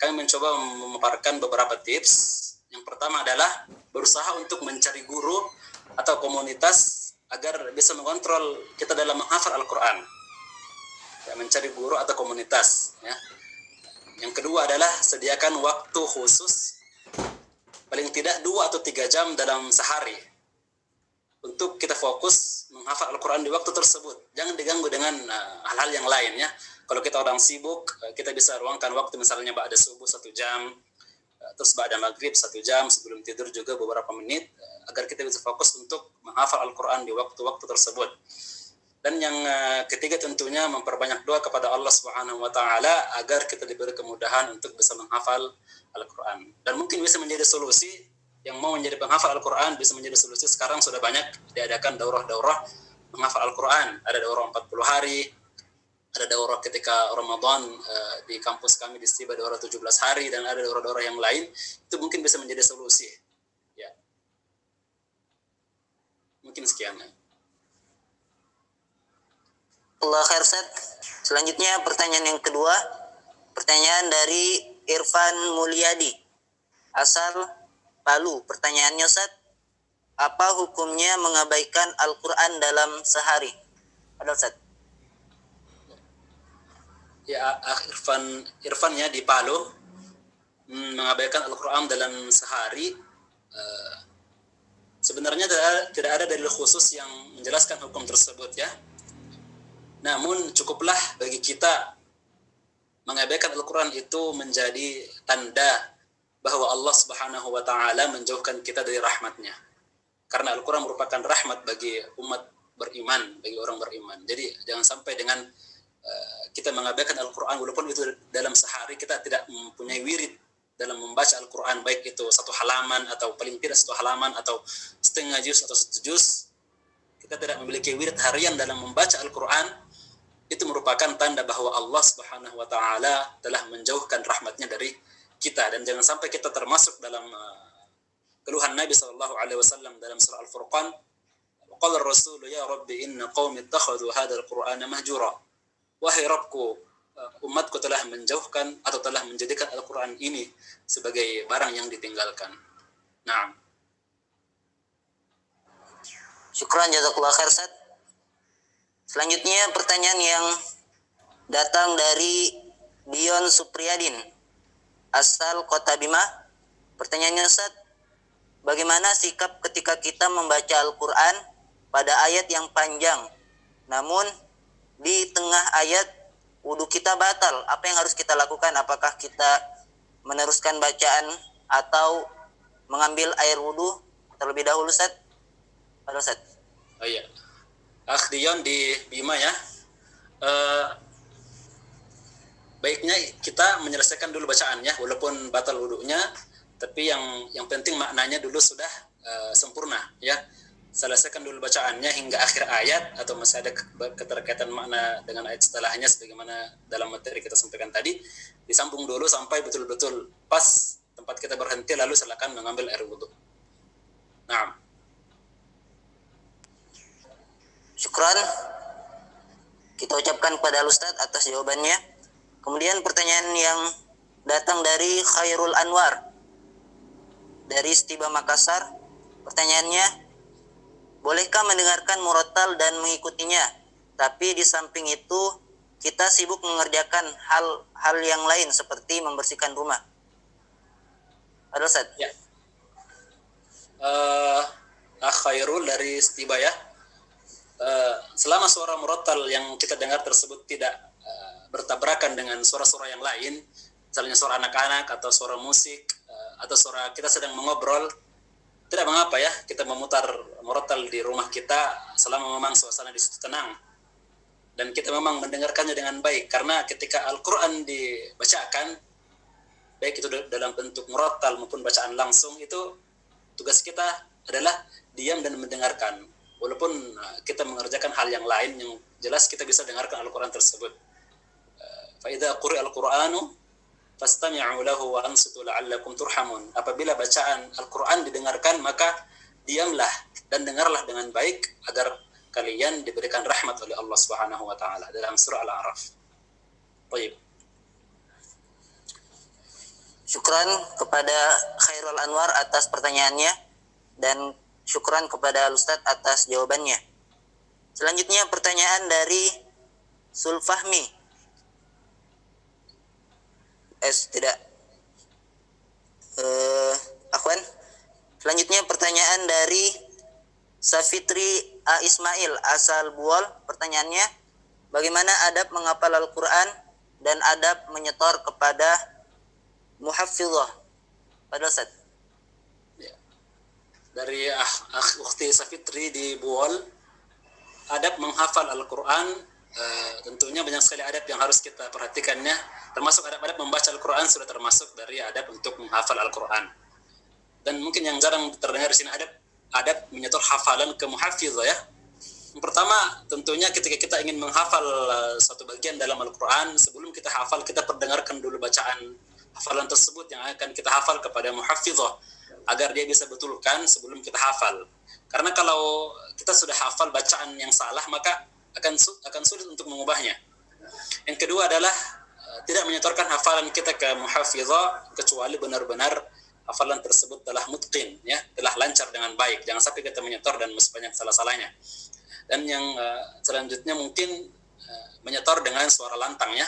kami mencoba memaparkan beberapa tips. Yang pertama adalah berusaha untuk mencari guru atau komunitas agar bisa mengontrol kita dalam menghafal Al-Quran. Ya, mencari guru atau komunitas. Ya. Yang kedua adalah sediakan waktu khusus, paling tidak 2 atau 3 jam dalam sehari, untuk kita fokus menghafal Al-Quran di waktu tersebut. Jangan diganggu dengan hal-hal yang lain ya. Kalau kita orang sibuk, kita bisa ruangkan waktu misalnya ba'da subuh 1 jam, terus ba'da maghrib 1 jam, sebelum tidur juga beberapa menit, agar kita bisa fokus untuk menghafal Al-Quran di waktu-waktu tersebut. Dan yang ketiga tentunya memperbanyak doa kepada Allah Subhanahu wa taala agar kita diberi kemudahan untuk bisa menghafal Al-Quran. Dan mungkin bisa menjadi solusi, yang mau menjadi penghafal Al-Quran bisa menjadi solusi. Sekarang sudah banyak diadakan daurah-daurah menghafal Al-Quran. Ada daurah 40 hari, ada daurah ketika Ramadan di kampus kami di Stiba daurah 17 hari, dan ada daurah-daurah yang lain. Itu mungkin bisa menjadi solusi. Ya. Mungkin sekian. Allah khair, Ustaz. Selanjutnya pertanyaan yang kedua, pertanyaan dari Irfan Mulyadi, asal Palu. Pertanyaannya, Ustaz, apa hukumnya mengabaikan Al-Quran dalam sehari? Ada, Ustaz. Ya, Irfan ya di Palu, mengabaikan Al-Quran dalam sehari. Sebenarnya tidak ada dalil khusus yang menjelaskan hukum tersebut ya. Namun cukuplah bagi kita mengabaikan Al-Quran itu menjadi tanda bahwa Allah Subhanahu wa Ta'ala menjauhkan kita dari rahmatnya. Karena Al-Quran merupakan rahmat bagi umat beriman, bagi orang beriman. Jadi jangan sampai dengan kita mengabaikan Al-Quran, walaupun itu dalam sehari kita tidak mempunyai wirid dalam membaca Al-Quran, baik itu 1 halaman atau paling tidak 1 halaman atau setengah juz atau 1 juz. Kita tidak memiliki wirid harian dalam membaca Al-Quran, itu merupakan tanda bahwa Allah Subhanahu wa Ta'ala telah menjauhkan rahmatnya dari kita. Dan jangan sampai kita termasuk dalam keluhan Nabi sallallahu alaihi wasallam dalam surah Al-Furqan, qala ar-rasul ya rabbi inna qaumi ittakhadhu hadzal qur'ana mahjura. Wahai Rabbku, umatku telah menjauhkan atau telah menjadikan Al-Qur'an ini sebagai barang yang ditinggalkan. Naam. Syukran, jazakallah khair, Ustaz. Selanjutnya pertanyaan yang datang dari Dion Supriyadin, asal Kota Bima. Pertanyaannya, Ustaz, bagaimana sikap ketika kita membaca Al-Quran pada ayat yang panjang, namun di tengah ayat wudhu kita batal? Apa yang harus kita lakukan? Apakah kita meneruskan bacaan atau mengambil air wudhu terlebih dahulu, Ustaz? Halo, Ustaz. Oh iya. Akh Dion di Bima ya. Baiknya kita menyelesaikan dulu bacaannya, walaupun batal wudhunya, tapi yang penting maknanya dulu sudah sempurna ya. Selesaikan dulu bacaannya hingga akhir ayat, atau masih ada keterkaitan makna dengan ayat setelahnya sebagaimana dalam materi kita sampaikan tadi, disambung dulu sampai betul-betul pas tempat kita berhenti, lalu silakan mengambil air wudhu. Nah, syukran kita ucapkan kepada Ustaz atas jawabannya. Kemudian pertanyaan yang datang dari Khairul Anwar dari Stiba Makassar. Pertanyaannya, bolehkah mendengarkan murattal dan mengikutinya, tapi di samping itu kita sibuk mengerjakan hal yang lain seperti membersihkan rumah? Halo, Ustaz. Ya. Khairul dari Stiba ya. Selama suara murattal yang kita dengar tersebut tidak bertabrakan dengan suara-suara yang lain, misalnya suara anak-anak atau suara musik atau suara kita sedang mengobrol, tidak mengapa ya kita memutar murattal di rumah kita selama memang suasana di situ tenang dan kita memang mendengarkannya dengan baik. Karena ketika Al-Quran dibacakan, baik itu dalam bentuk murattal maupun bacaan langsung, itu tugas kita adalah diam dan mendengarkan. Walaupun kita mengerjakan hal yang lain, yang jelas kita bisa dengarkan Al-Quran tersebut. Fa'idha quri al-Quranu fastami'u lahu wa ansitu la'allakum turhamun. Apabila bacaan Al-Quran didengarkan, maka diamlah dan dengarlah dengan baik agar kalian diberikan rahmat oleh Allah Subhanahu wa Ta'ala dalam surah Al-A'raf. Baik. Syukran kepada Khairul Anwar atas pertanyaannya dan syukran kepada Ustaz atas jawabannya. Selanjutnya pertanyaan dari Sulfahmi. Akhwan. Selanjutnya pertanyaan dari Safitri A. Ismail asal Buol. Pertanyaannya, bagaimana adab menghafal Al-Quran dan adab menyetor kepada muhafizah? Pada Ustaz. Ya. Dari ukhti Safitri di Buol, adab menghafal Al-Quran, tentunya banyak sekali adab yang harus kita perhatikannya, termasuk adab-adab membaca Al-Quran sudah termasuk dari adab untuk menghafal Al-Quran. Dan mungkin yang jarang terdengar di sini adab menyetor hafalan ke muhafizah ya. Yang pertama, tentunya ketika kita ingin menghafal suatu bagian dalam Al-Quran, sebelum kita hafal, kita perdengarkan dulu bacaan hafalan tersebut yang akan kita hafal kepada muhafizah, agar dia bisa betulkan sebelum kita hafal. Karena kalau kita sudah hafal bacaan yang salah, maka akan sulit untuk mengubahnya. Yang kedua adalah tidak menyetorkan hafalan kita ke muhafizah kecuali benar-benar hafalan tersebut telah mutqin ya, telah lancar dengan baik. Jangan sampai kita menyetor dan banyak salah-salahnya. Dan yang selanjutnya mungkin menyetor dengan suara lantang ya.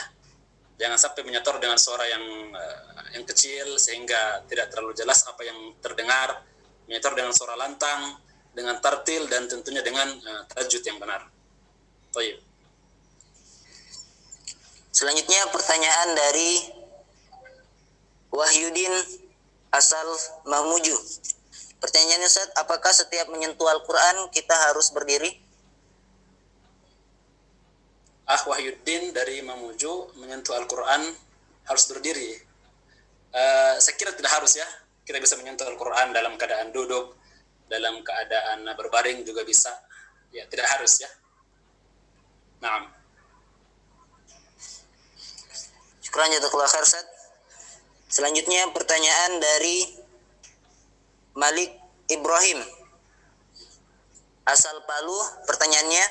Jangan sampai menyetor dengan suara yang kecil sehingga tidak terlalu jelas apa yang terdengar. Menyetor dengan suara lantang, dengan tartil, dan tentunya dengan tajwid yang benar. Baik. Selanjutnya pertanyaan dari Wahyudin asal Mamuju. Pertanyaannya Ustaz, apakah setiap menyentuh Al-Quran kita harus berdiri? Wahyuddin dari Mamuju, menyentuh Al-Quran harus berdiri. Saya kira tidak harus ya. Kita bisa menyentuh Al-Quran dalam keadaan duduk, dalam keadaan berbaring juga bisa. Ya, tidak harus ya. Naam. Syukran jazakallahu khair Ustaz. Selanjutnya pertanyaan dari Malik Ibrahim asal Palu. Pertanyaannya,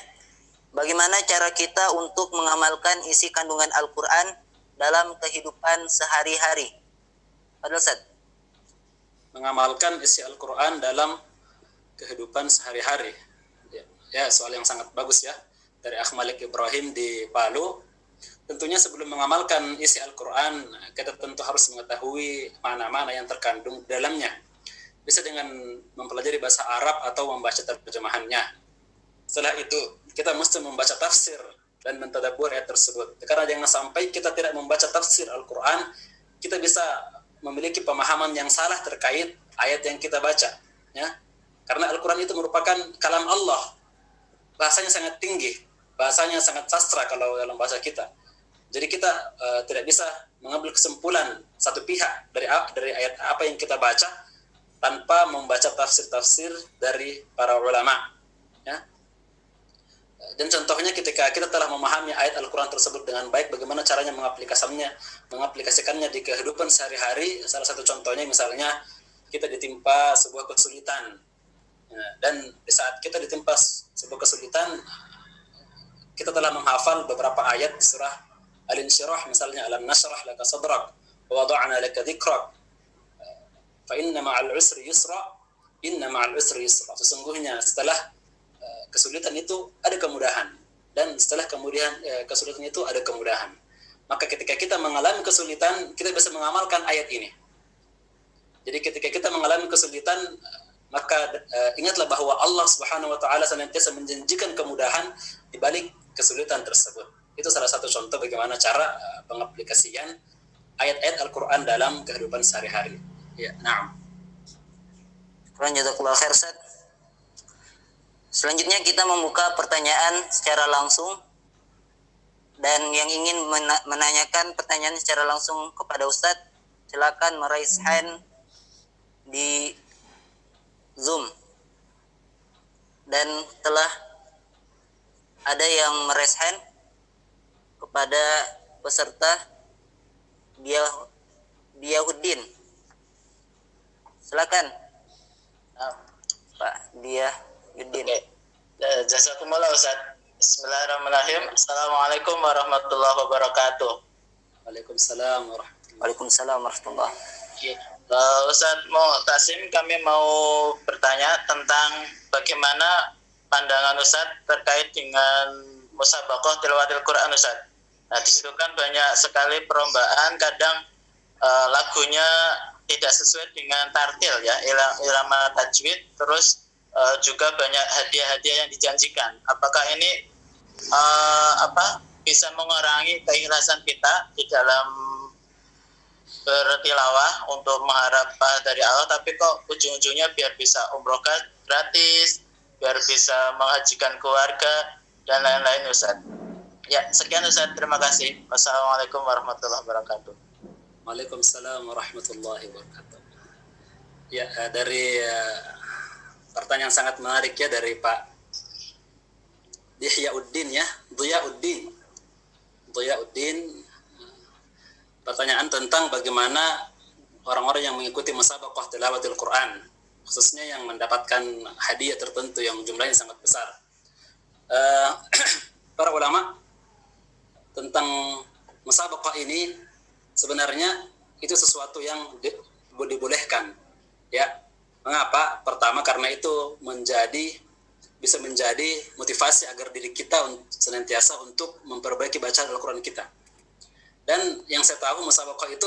bagaimana cara kita untuk mengamalkan isi kandungan Al-Quran dalam kehidupan sehari-hari? Fadil Ustaz. Mengamalkan isi Al-Quran dalam kehidupan sehari-hari. Ya, soal yang sangat bagus ya. Dari Akh Malik Ibrahim di Palu. Tentunya sebelum mengamalkan isi Al-Quran, kita tentu harus mengetahui mana-mana yang terkandung di dalamnya. Bisa dengan mempelajari bahasa Arab atau membaca terjemahannya. Setelah itu, kita mesti membaca tafsir dan mentadabbur ayat tersebut. Karena jangan sampai kita tidak membaca tafsir Al-Quran, kita bisa memiliki pemahaman yang salah terkait ayat yang kita baca. Ya? Karena Al-Quran itu merupakan kalam Allah. Bahasanya sangat tinggi, bahasanya sangat sastra kalau dalam bahasa kita. Jadi kita tidak bisa mengambil kesimpulan satu pihak dari ayat apa yang kita baca tanpa membaca tafsir-tafsir dari para ulama. Ya? Dan contohnya ketika kita telah memahami ayat Al-Quran tersebut dengan baik, bagaimana caranya mengaplikasikannya di kehidupan sehari-hari. Salah satu contohnya misalnya kita ditimpa sebuah kesulitan. Dan di saat kita ditimpa sebuah kesulitan, kita telah menghafal beberapa ayat di surah Al-Insyirah, misalnya alam nashrah laka sadrak wa wada'na laka dhikrak fa inna ma'al usri yusra inna ma'al usri yusra. Sesungguhnya setelah kesulitan itu ada kemudahan, dan setelah kesulitan itu ada kemudahan. Maka ketika kita mengalami kesulitan, kita bisa mengamalkan ayat ini. Jadi ketika kita mengalami kesulitan, maka ingatlah bahwa Allah Subhanahu wa taala senantiasa menjanjikan kemudahan di balik kesulitan tersebut. Itu salah satu contoh bagaimana cara pengaplikasian ayat-ayat Al-Quran dalam kehidupan sehari-hari. Ya, na'am. Syukran jazakallahu khair Ustaz. Selanjutnya kita membuka pertanyaan secara langsung, dan yang ingin menanyakan pertanyaan secara langsung kepada Ustaz, silakan meraise hand di Zoom. Dan telah ada yang meraise hand kepada peserta Diyahuddin. Silakan. Pak Diyahuddin. Oke. Jazakumullah Ustaz. Bismillahirrahmanirrahim. Assalamualaikum warahmatullahi wabarakatuh. Waalaikumsalam warahmatullahi. Waalaikumsalam warahmatullahi. Ustaz Mu'tasim, kami mau bertanya tentang bagaimana pandangan Ustaz terkait dengan musabaqah tilawatil Quran Ustaz. Nah, di situ kan banyak sekali perlombaan, kadang lagunya tidak sesuai dengan tartil ya, irama tajwid, terus juga banyak hadiah-hadiah yang dijanjikan. Apakah ini bisa mengurangi keikhlasan kita di dalam bertilawah untuk mengharap dari Allah, tapi kok ujung-ujungnya biar bisa umroh gratis, biar bisa menghajikan keluarga dan lain-lain Ustaz. Ya, sekian Ustaz, terima kasih. Wassalamualaikum warahmatullahi wabarakatuh. Waalaikumsalam warahmatullahi wabarakatuh. Ya, dari pertanyaan sangat menarik ya dari Pak Dihyauddin ya, Diyauddin. Pertanyaan tentang bagaimana orang-orang yang mengikuti musabaqah tilawatil Quran, khususnya yang mendapatkan hadiah tertentu yang jumlahnya sangat besar. Para ulama tentang musabaqah ini sebenarnya itu sesuatu yang dibolehkan. Ya, mengapa? Pertama karena itu bisa menjadi motivasi agar diri kita senantiasa untuk memperbaiki bacaan Al-Quran kita. Dan yang saya tahu musabaqah itu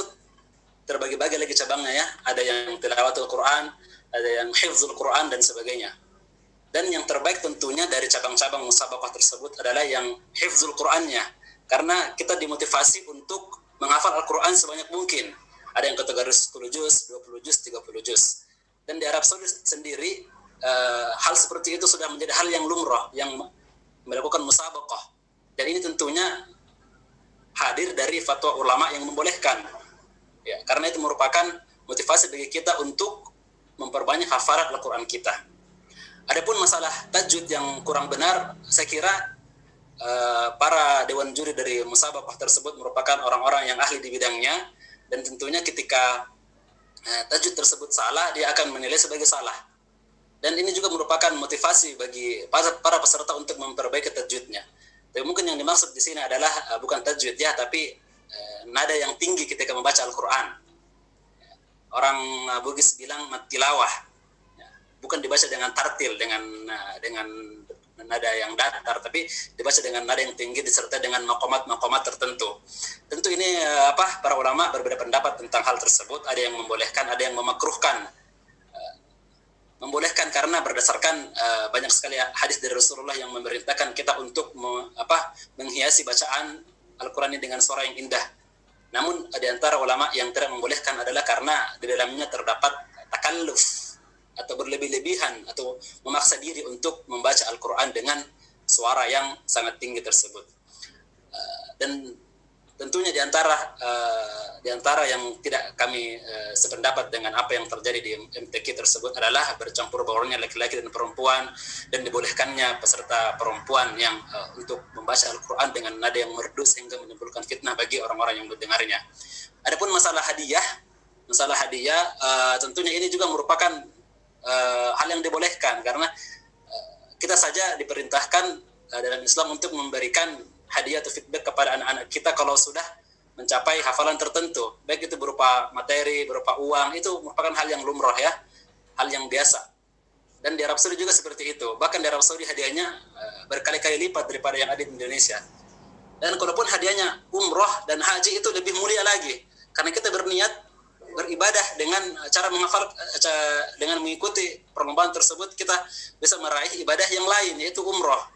terbagi-bagi lagi cabangnya ya. Ada yang tilawatul Quran, ada yang hifzul Quran dan sebagainya. Dan yang terbaik tentunya dari cabang-cabang musabaqah tersebut adalah yang hifzul Qurannya. Karena kita dimotivasi untuk menghafal Al-Quran sebanyak mungkin. Ada yang kategori 10 juz, 20 juz, 30 juz. Dan di Arab Saudi sendiri, hal seperti itu sudah menjadi hal yang lumrah, yang melakukan musabaqah. Dan ini tentunya hadir dari fatwa ulama yang membolehkan. Ya, karena itu merupakan motivasi bagi kita untuk memperbanyak hafalan Al-Quran kita. Adapun masalah tajwid yang kurang benar, saya kira para dewan juri dari musabaqah tersebut merupakan orang-orang yang ahli di bidangnya, dan tentunya ketika tajwid tersebut salah, dia akan menilai sebagai salah. Dan ini juga merupakan motivasi bagi para peserta untuk memperbaiki tajwidnya. Tapi mungkin yang dimaksud di sini adalah bukan tajwid ya, tapi nada yang tinggi ketika membaca Al-Quran. Orang Bugis bilang tilawah, bukan dibaca dengan tartil, dengan nada yang datar, tapi dibaca dengan nada yang tinggi disertai dengan makomat tertentu. Tentu ini para ulama berbeda pendapat tentang hal tersebut. Ada yang membolehkan, ada yang memakruhkan. Membolehkan karena berdasarkan banyak sekali hadis dari Rasulullah yang memerintahkan kita untuk menghiasi bacaan Al-Quran ini dengan suara yang indah. Namun di antara ulama yang tidak membolehkan adalah karena di dalamnya terdapat takalluf atau berlebih-lebihan atau memaksa diri untuk membaca Al-Quran dengan suara yang sangat tinggi tersebut. Dan tentunya di antara yang tidak kami sependapat dengan apa yang terjadi di MTQ tersebut adalah bercampur baurnya laki-laki dan perempuan, dan dibolehkannya peserta perempuan yang untuk membaca Al-Quran dengan nada yang merdu sehingga menimbulkan fitnah bagi orang-orang yang mendengarnya. Adapun masalah hadiah tentunya ini juga merupakan hal yang dibolehkan, karena kita saja diperintahkan dalam Islam untuk memberikan hadiah atau feedback kepada anak-anak kita kalau sudah mencapai hafalan tertentu, baik itu berupa materi, berupa uang. Itu merupakan hal yang lumrah ya, hal yang biasa. Dan di Arab Saudi juga seperti itu. Bahkan di Arab Saudi hadiahnya berkali-kali lipat daripada yang ada di Indonesia. Dan kalaupun hadiahnya umroh dan haji itu lebih mulia lagi, karena kita berniat beribadah dengan cara menghafal, dengan mengikuti perlombaan tersebut, kita bisa meraih ibadah yang lain, yaitu umroh.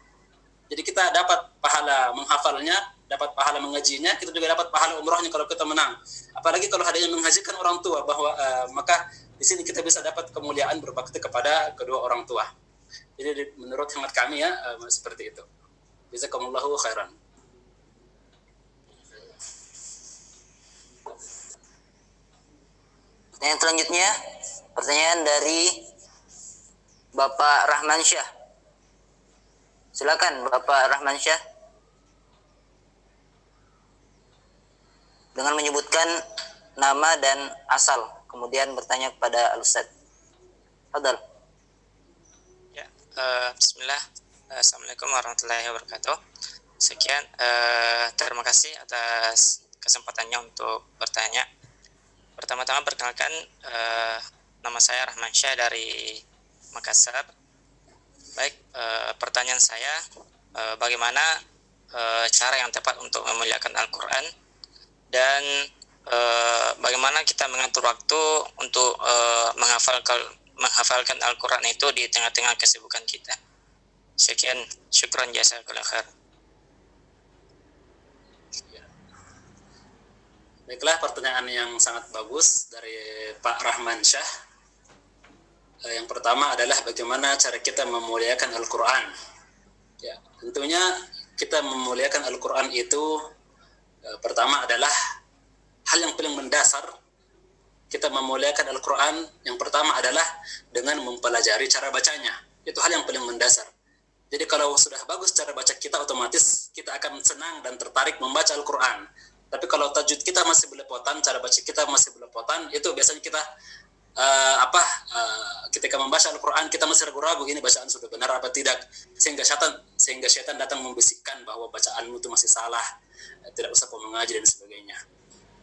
Jadi kita dapat pahala menghafalnya, dapat pahala mengajinya, kita juga dapat pahala umrohnya kalau kita menang. Apalagi kalau hadiahnya menghajikan orang tua, bahwa maka di sini kita bisa dapat kemuliaan berbakti kepada kedua orang tua. Jadi menurut hemat kami ya, seperti itu. Jazakumullahu khairan. Yang selanjutnya, pertanyaan dari Bapak Rahman Syah. Silakan Bapak Rahman Syah. Dengan menyebutkan nama dan asal, kemudian bertanya kepada Al-Ustaz. Fadal. Ya, bismillah. Assalamualaikum warahmatullahi wabarakatuh. Sekian, terima kasih atas kesempatannya untuk bertanya. Pertama-tama perkenalkan, nama saya Rahman Syah dari Makassar. Baik, pertanyaan saya, bagaimana cara yang tepat untuk memuliakan Al-Quran, dan bagaimana kita mengatur waktu untuk menghafalkan Al-Quran itu di tengah-tengah kesibukan kita. Sekian, syukran jazakallahu khair. Baiklah, pertanyaan yang sangat bagus dari Pak Rahman Syah. Yang pertama adalah bagaimana cara kita memuliakan Al-Quran. Ya, tentunya kita memuliakan Al-Quran itu pertama adalah hal yang paling mendasar. Kita memuliakan Al-Quran yang pertama adalah dengan mempelajari cara bacanya. Itu hal yang paling mendasar. Jadi kalau sudah bagus cara baca kita, otomatis kita akan senang dan tertarik membaca Al-Quran. Tapi kalau tajwid kita masih belepotan, cara baca kita masih belepotan, itu biasanya kita ketika membaca Al-Quran kita masih ragu-ragu, ini bacaan sudah benar apa tidak, sehingga syaitan datang membisikkan bahwa bacaanmu itu masih salah, tidak usah kau mengaji dan sebagainya.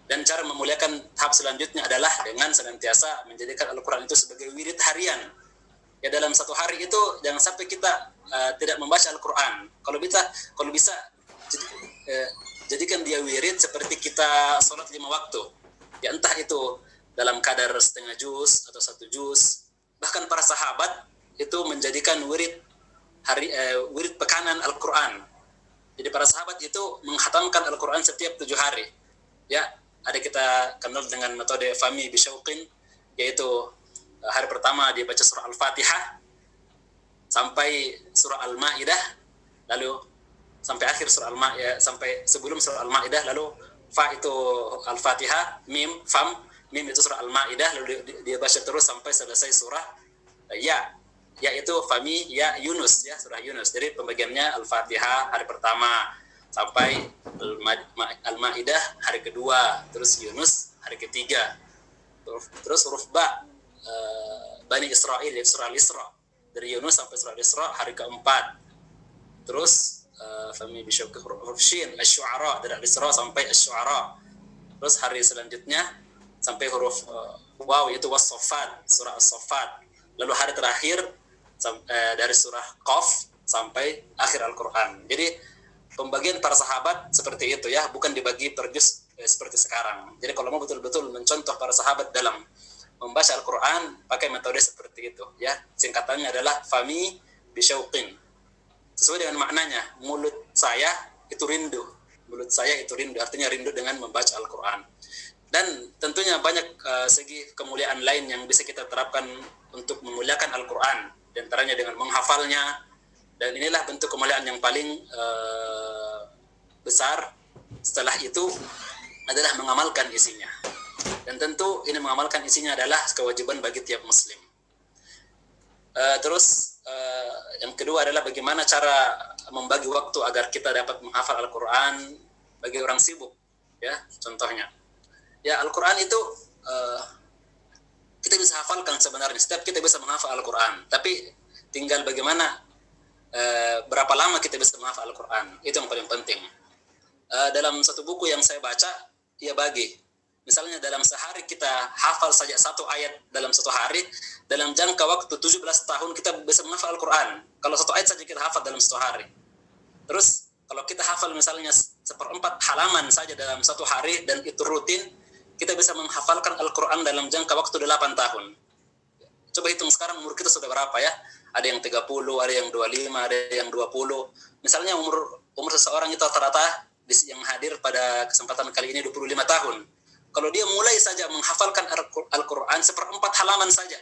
Dan cara memuliakan tahap selanjutnya adalah dengan senantiasa menjadikan Al-Quran itu sebagai wirid harian. Ya, dalam satu hari itu jangan sampai kita tidak membaca Al-Quran. Kalau bisa jadikan dia wirid seperti kita sholat 5 waktu. Ya, entah itu dalam kadar setengah juz atau 1 juz. Bahkan para sahabat itu menjadikan wirid pekanan Al-Quran. Jadi para sahabat itu menghatamkan Al-Quran setiap 7 hari. Ya, ada kita kenal dengan metode Fahmi Bisyauqin, yaitu hari pertama dia baca surah Al-Fatihah sampai surah Al-Maidah, lalu sampai akhir surah Al-Maidah, sampai sebelum surah Al-Maidah, lalu fa itu Al-Fatihah, mim, fam, mim itu surah Al-Maidah, lalu dia baca terus sampai selesai surah ya itu Fahmi ya Yunus, ya surah Yunus. Jadi pembagiannya Al-Fatihah hari pertama sampai Al-Maidah hari kedua, terus Yunus hari ketiga, terus huruf ba Bani Israel, yaitu surah Al-Isra, dari Yunus sampai surah Al-Isra hari keempat. Terus Fahmi Bisyauqi huruf shin Asy-Syu'ara, dari Al-Isra sampai Asy-Syu'ara. Terus hari selanjutnya sampai huruf waw, yaitu Was-Saffat, surah As-Saffat. Lalu hari terakhir dari surah Qaf sampai akhir Al-Quran. Jadi pembagian para sahabat seperti itu ya, bukan dibagi per juz seperti sekarang. Jadi kalau mau betul-betul mencontoh para sahabat dalam membaca Al-Quran, pakai metode seperti itu ya. Singkatannya adalah Fahmi Bisyauqin. Sesuai dengan maknanya, mulut saya itu rindu. Mulut saya itu rindu, artinya rindu dengan membaca Al-Quran. Dan tentunya banyak segi kemuliaan lain yang bisa kita terapkan untuk memuliakan Al-Quran. Di antaranya dengan menghafalnya. Dan inilah bentuk kemuliaan yang paling besar. Setelah itu adalah mengamalkan isinya. Dan tentu ini mengamalkan isinya adalah kewajiban bagi tiap muslim. Terus yang kedua adalah bagaimana cara membagi waktu agar kita dapat menghafal Al-Quran bagi orang sibuk. Ya, contohnya. Ya, Al-Quran itu kita bisa hafalkan sebenarnya. Setiap kita bisa menghafal Al-Quran. Tapi tinggal bagaimana berapa lama kita bisa menghafal Al-Quran. Itu yang paling penting. Dalam satu buku yang saya baca, ia bagi. Misalnya dalam sehari kita hafal saja satu ayat dalam satu hari, dalam jangka waktu 17 tahun kita bisa menghafal Al-Quran. Kalau satu ayat saja kita hafal dalam satu hari. Terus kalau kita hafal misalnya 1/4 halaman saja dalam satu hari dan itu rutin, kita bisa menghafalkan Al-Quran dalam jangka waktu 8 tahun. Coba hitung sekarang umur kita sudah berapa ya? Ada yang 30, ada yang 25, ada yang 20. Misalnya umur seseorang itu rata-rata yang hadir pada kesempatan kali ini 25 tahun. Kalau dia mulai saja menghafalkan Al-Quran 1/4 halaman saja,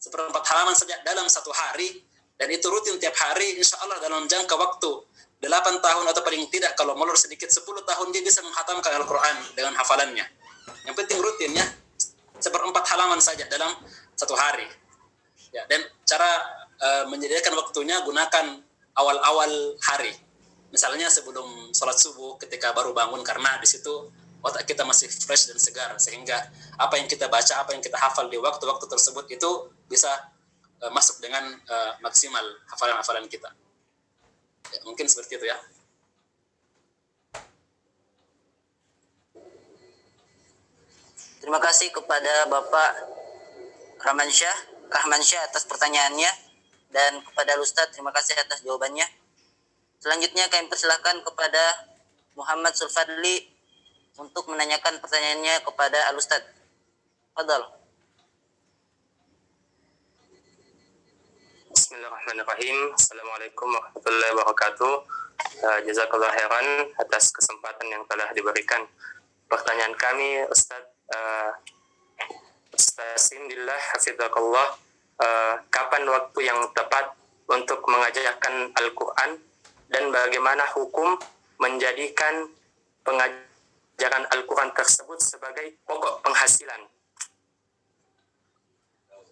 1/4 halaman saja dalam satu hari, dan itu rutin tiap hari, insya Allah dalam jangka waktu 8 tahun atau paling tidak kalau molor sedikit 10 tahun dia bisa menghatamkan Al-Quran dengan hafalannya. Yang penting rutin ya, 1/4 halaman saja dalam satu hari. Ya, dan cara menyediakan waktunya gunakan awal-awal hari. Misalnya sebelum sholat subuh ketika baru bangun, karena di situ otak kita masih fresh dan segar, sehingga apa yang kita baca, apa yang kita hafal di waktu-waktu tersebut itu bisa masuk dengan maksimal hafalan-hafalan kita. Ya, mungkin seperti itu ya. Terima kasih kepada Bapak Rahmansyah atas pertanyaannya, dan kepada Ustadz terima kasih atas jawabannya. Selanjutnya kami persilahkan kepada Muhammad Sulfadli untuk menanyakan pertanyaannya kepada Al-Ustadz. Fadal. Bismillahirrahmanirrahim. Assalamualaikum warahmatullahi wabarakatuh. Jazakallah khairan atas kesempatan yang telah diberikan. Pertanyaan kami, Ustadz Simdillah Hafidzakallah, kapan waktu yang tepat untuk mengajarkan Al-Quran, dan bagaimana hukum menjadikan pengajaran Al-Quran tersebut sebagai pokok penghasilan?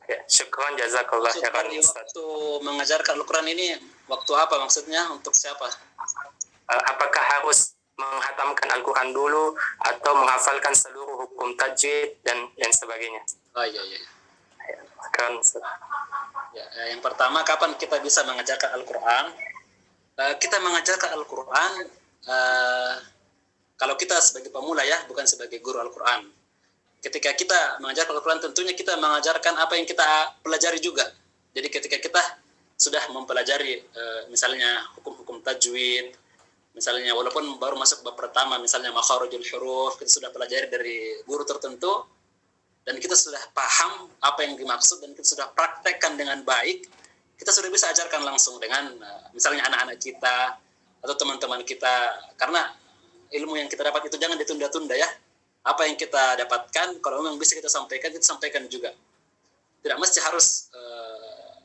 Ya, syukran, jazakallah khairan. Waktu mengajarkan Al-Quran ini waktu apa maksudnya? Untuk siapa? Apakah harus menghatamkan Al-Quran dulu atau menghafalkan seluruh hukum tajwid dan sebagainya? Oh iya. Kan, Ya, yang pertama, kapan kita bisa mengajarkan Al-Quran? Kita mengajarkan Al-Quran kalau kita sebagai pemula ya, bukan sebagai guru Al-Quran. Ketika kita mengajarkan Al-Quran, tentunya kita mengajarkan apa yang kita pelajari juga. Jadi ketika kita sudah mempelajari misalnya hukum-hukum tajwid, misalnya walaupun baru masuk bab pertama, misalnya makharijul huruf, kita sudah pelajari dari guru tertentu, dan kita sudah paham apa yang dimaksud, dan kita sudah praktekkan dengan baik, kita sudah bisa ajarkan langsung dengan misalnya anak-anak kita, atau teman-teman kita, karena ilmu yang kita dapat itu jangan ditunda-tunda ya. Apa yang kita dapatkan, kalau memang bisa kita sampaikan juga. Tidak mesti harus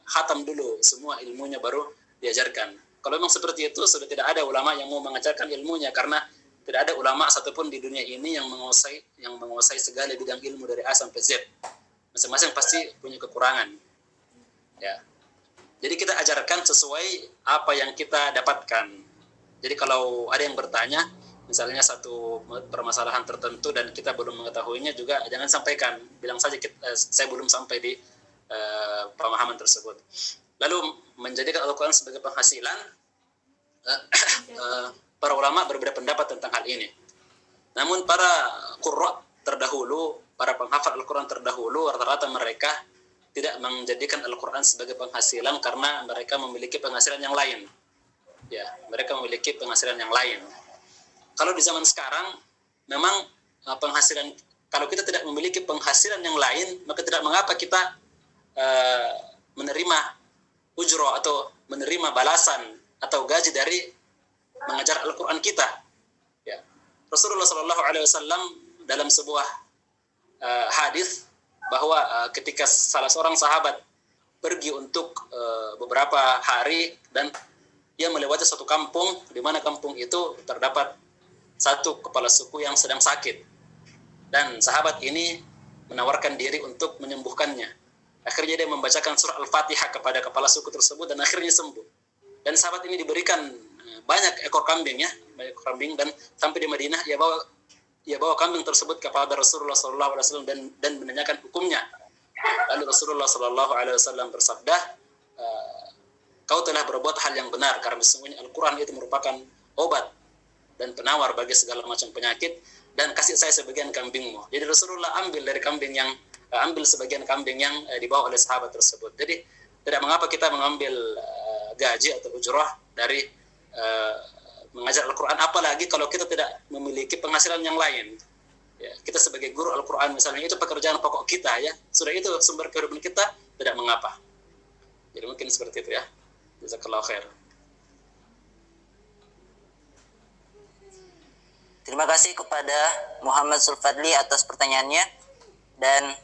khatam dulu semua ilmunya baru diajarkan. Kalau memang seperti itu, sudah tidak ada ulama yang mau mengajarkan ilmunya, karena tidak ada ulama satupun di dunia ini yang menguasai segala bidang ilmu dari A sampai Z. Masing-masing pasti punya kekurangan. Ya. Jadi kita ajarkan sesuai apa yang kita dapatkan. Jadi kalau ada yang bertanya, misalnya satu permasalahan tertentu dan kita belum mengetahuinya juga, jangan sampaikan. Bilang saja saya belum sampai di pemahaman tersebut. Lalu menjadikan Al-Quran sebagai penghasilan, para ulama berbeda pendapat tentang hal ini. Namun para qurra terdahulu, para penghafal Al-Quran terdahulu, rata-rata mereka tidak menjadikan Al-Quran sebagai penghasilan karena mereka memiliki penghasilan yang lain. Ya, mereka memiliki penghasilan yang lain. Kalau di zaman sekarang, memang penghasilan, kalau kita tidak memiliki penghasilan yang lain, maka tidak mengapa kita menerima ujro atau menerima balasan atau gaji dari mengajar Al-Quran kita. Ya. Rasulullah SAW dalam sebuah hadis bahwa ketika salah seorang sahabat pergi untuk beberapa hari dan dia melewati suatu kampung, di mana kampung itu terdapat satu kepala suku yang sedang sakit, dan sahabat ini menawarkan diri untuk menyembuhkannya. Akhirnya dia membacakan surah Al-Fatihah kepada kepala suku tersebut dan akhirnya sembuh. Dan sahabat ini diberikan banyak ekor kambing, dan sampai di Madinah ia bawa kambing tersebut kepada Rasulullah SAW dan menanyakan hukumnya. Lalu Rasulullah SAW bersabda, kau telah berbuat hal yang benar, karena sesungguhnya Al-Quran itu merupakan obat dan penawar bagi segala macam penyakit, dan kasih saya sebagian kambingmu. Jadi Rasulullah ambil sebagian kambing yang dibawa oleh sahabat tersebut. Jadi tidak mengapa kita mengambil gaji atau ujrah dari mengajar Al-Quran, apalagi kalau kita tidak memiliki penghasilan yang lain. Ya, kita sebagai guru Al-Quran misalnya, itu pekerjaan pokok kita, ya, sudah itu sumber kehidupan kita, tidak mengapa. Jadi mungkin seperti itu ya. Jazakallahu khair. Terima kasih kepada Muhammad Sulfadli atas pertanyaannya, dan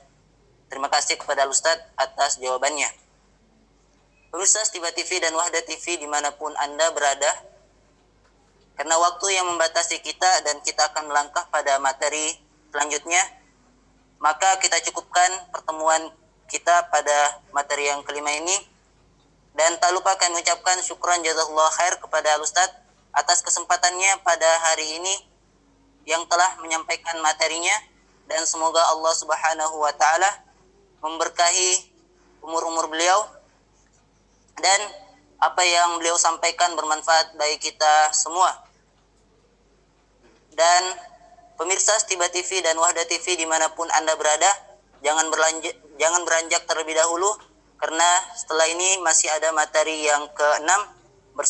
terima kasih kepada Ustadz atas jawabannya. Pemirsa Tiba TV dan Wahda TV dimanapun Anda berada, karena waktu yang membatasi kita dan kita akan melangkah pada materi selanjutnya, maka kita cukupkan pertemuan kita pada materi yang kelima ini. Dan tak lupa kami ucapkan syukran jazakallahu khair kepada Ustadz atas kesempatannya pada hari ini yang telah menyampaikan materinya, dan semoga Allah Subhanahu wa taala memberkahi umur-umur beliau dan apa yang beliau sampaikan bermanfaat bagi kita semua. Dan pemirsa Tiba TV dan Wahda TV dimanapun Anda berada, jangan beranjak terlebih dahulu, karena setelah ini masih ada materi yang ke-6